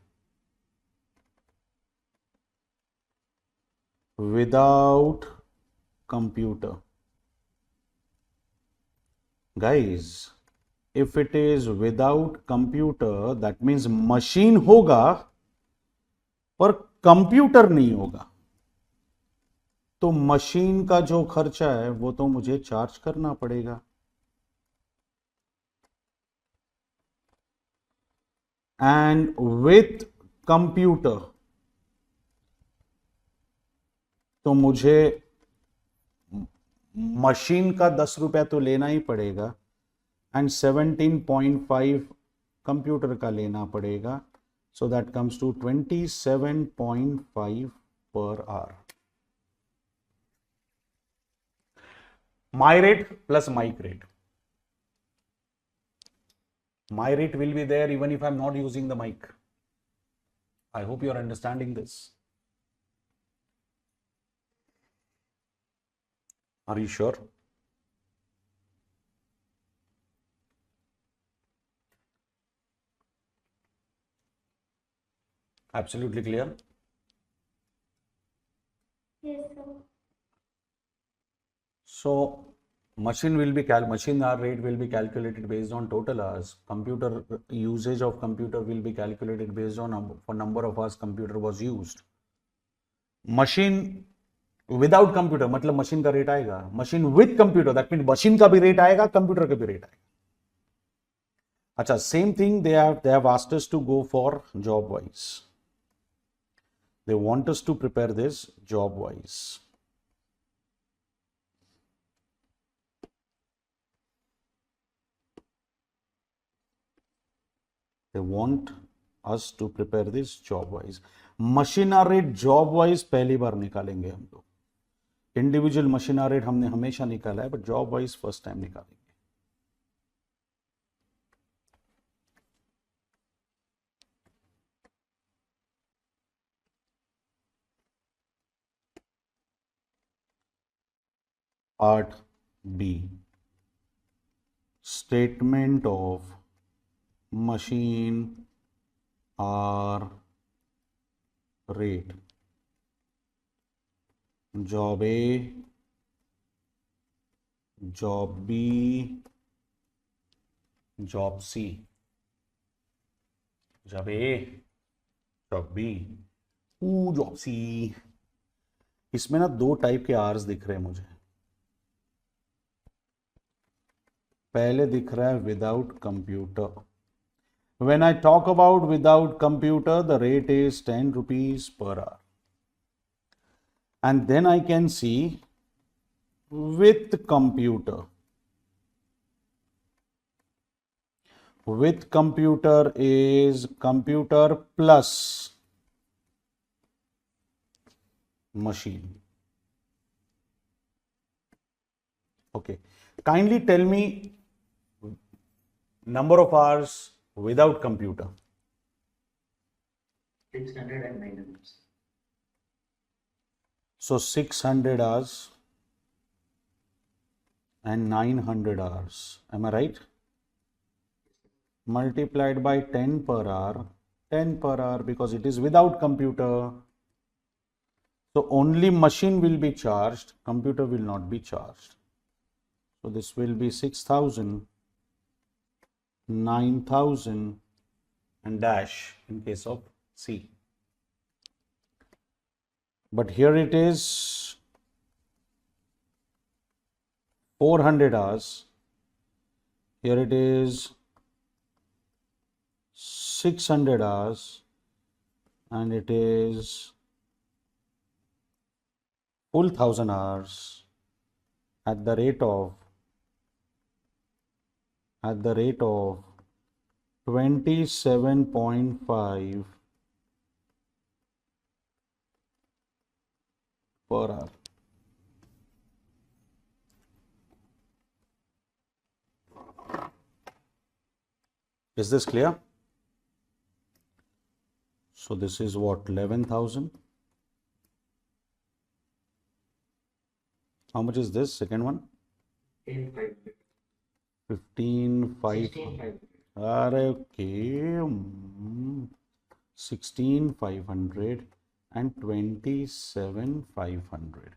Without computer. Guys, if it is without computer, that means machine होगा पर computer नहीं होगा. तो machine का जो खर्चा है वो तो मुझे चार्ज करना पड़ेगा. And with computer तो मुझे मशीन का 10 रुपया तो लेना ही पड़ेगा एंड 17.5 कंप्यूटर का लेना पड़ेगा. So that comes to 27.5 per hour. My rate plus mic rate. My rate will be there even if I'm not using the mic. I hope you are understanding this. Are you sure? Absolutely clear? Yes, sir. So machine hour rate will be calculated based on total hours. Computer usage of computer will be calculated based on for number of hours computer was used. Machine without computer मतलब machine का rate आएगा, machine with computer that mean machine का भी rate आएगा, computer का भी rate आएगा. अच्छा, same thing they have asked us to go for job wise. They want us to prepare this job wise. They want us to prepare this job wise. मशीना rate job wise पहली बार निकालेंगे हम लोग. Individual मशीना rate हमने हमेशा निकाला है, but job wise first time निकालेंगे. Part B, statement of machine hour rate. Job A, job B, job C. Job A, job B, job C. इसमें ना दो टाइप के आर्स दिख रहे हैं मुझे. पहले दिख रहा है without computer. When I talk about without computer, the rate is 10 rupees per hour. And then I can see with computer. With computer is computer plus machine. Okay. Kindly tell me number of hours without computer. 600 and 900. So 600 hours and 900 hours. Am I right? Multiplied by 10 per hour. 10 per hour because it is without computer. So only machine will be charged. Computer will not be charged. So this will be 6,000. 9,000 and dash in case of C. But here it is 400 hours. Here it is 600 hours and it is full 1,000 hours at the rate of 27.5 per hour. Is this clear? So this is what, 11,000. How much is this second one? 15,500. 15,500. 16,500. Okay. 16,500 and 27,500.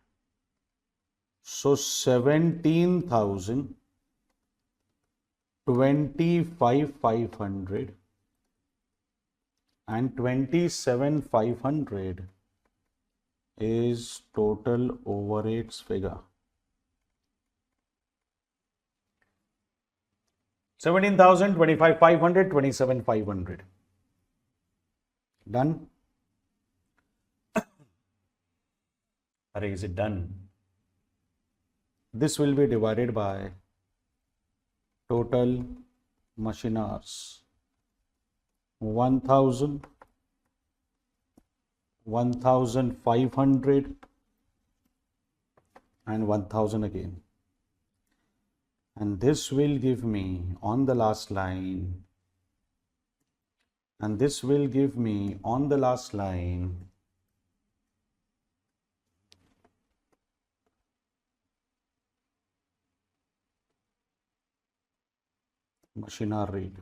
So 17,000, 25,500 and 27,500 is total overheads figure. 17,000, 25,500, 27,500. Done? Array, is it done? This will be divided by total machine hours. 1,000, 1,500 and 1,000 again. And this will give me on the last line, and this will give me on the last line machine hour rate.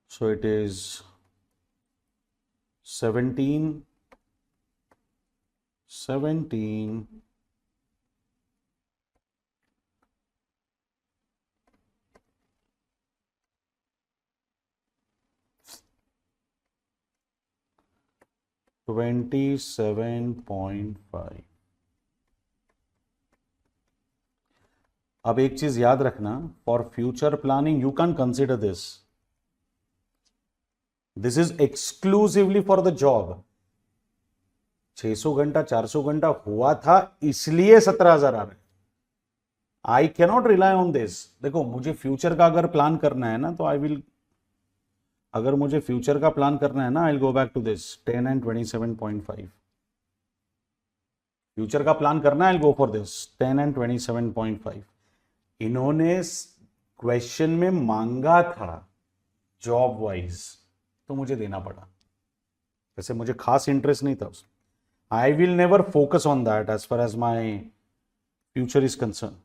So it is 17, 17 27.5। अब एक चीज याद रखना, for future planning you can consider this is exclusively for the job. 600 घंटा 400 घंटा हुआ था इसलिए 17,000 आ रहे। I cannot rely on this. देखो मुझे फ्यूचर का अगर प्लान करना है ना तो अगर मुझे फ्यूचर का प्लान करना है ना, I will go back to this 10 and 27.5। Future का प्लान करना है, I will go for this 10 and 27.5। इन्होंने क्वेश्चन में मांगा था जॉब वाइज, तो मुझे देना पड़ा। वैसे मुझे खास इंटरेस्ट नहीं था उसमें। I will never focus on that as far as my future is concern.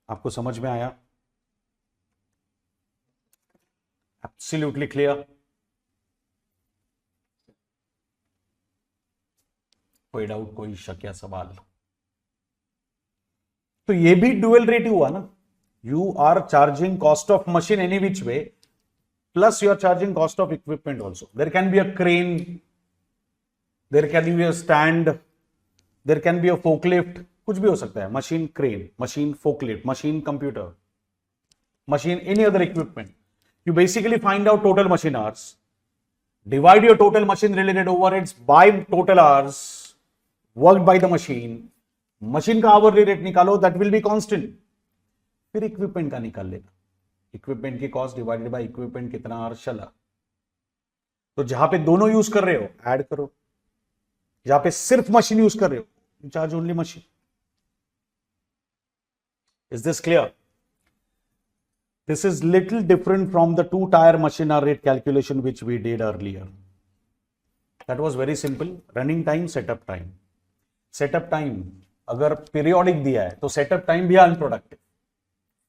आपको समझ में आया? Absolutely clear? कोई डाउट, कोई शक या सवाल? तो ये भी डुअल रेट हुआ ना। You are charging cost of machine any which way, plus you are charging cost of equipment also. There can be a crane, there can be a stand, there can be a forklift, कुछ भी हो सकता है। Machine crane, machine forklift, machine computer, machine, any other equipment. You basically find out total machine hours, divide your total machine related overheads by total hours worked by the machine. Machine का hourly rate निकालो, that will be constant. फिर equipment का निकाल लेना, equipment की cost divided by equipment कितना hours चला। तो जहां पे दोनों यूज कर रहे हो ऐड करो, जहां पे सिर्फ मशीन यूज कर रहे हो charge only machine. Is this clear? This is little different from the 2-tier machine hour rate calculation which we did earlier. That was very simple. Running time, setup time. Setup time अगर periodic दिया है तो setup time भी unproductive,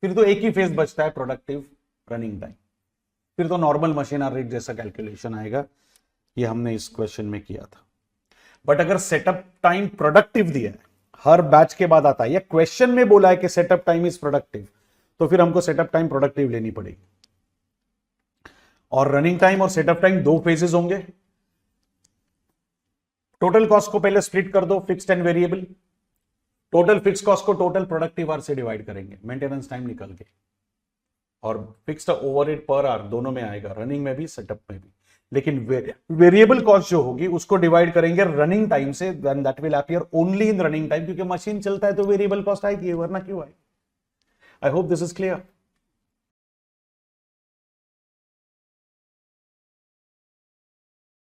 फिर तो एक ही phase बचता है प्रोडक्टिव रनिंग टाइम, फिर तो नॉर्मल मशीन आवर रेट जैसा कैलकुलेशन आएगा। ये हमने इस क्वेश्चन में किया था। बट अगर सेटअप टाइम प्रोडक्टिव दिया है, हर बैच के बाद आता है, या क्वेश्चन में बोला है कि सेटअप टाइम इज प्रोडक्टिव, तो फिर हमको सेटअप टाइम प्रोडक्टिव लेनी पड़ेगी। और रनिंग टाइम और सेटअप टाइम दो फेजेस होंगे। टोटल कॉस्ट को पहले स्प्लिट कर दो, fixed and variable. Total fix cost को टोटल प्रोडक्टिव आवर से डिवाइड करेंगे, मेंटेनेंस टाइम निकल के, और फिक्स्ड ओवरहेड पर आवर दोनों में आएगा, रनिंग में भी सेटअप में भी। लेकिन वेरिएबल कॉस्ट जो होगी उसको डिवाइड करेंगे रनिंग टाइम से, then that will appear only in running time, क्योंकि मशीन चलता है तो वेरिएबल कॉस्ट आएगी, वरना क्यों आएगी। I hope this is clear.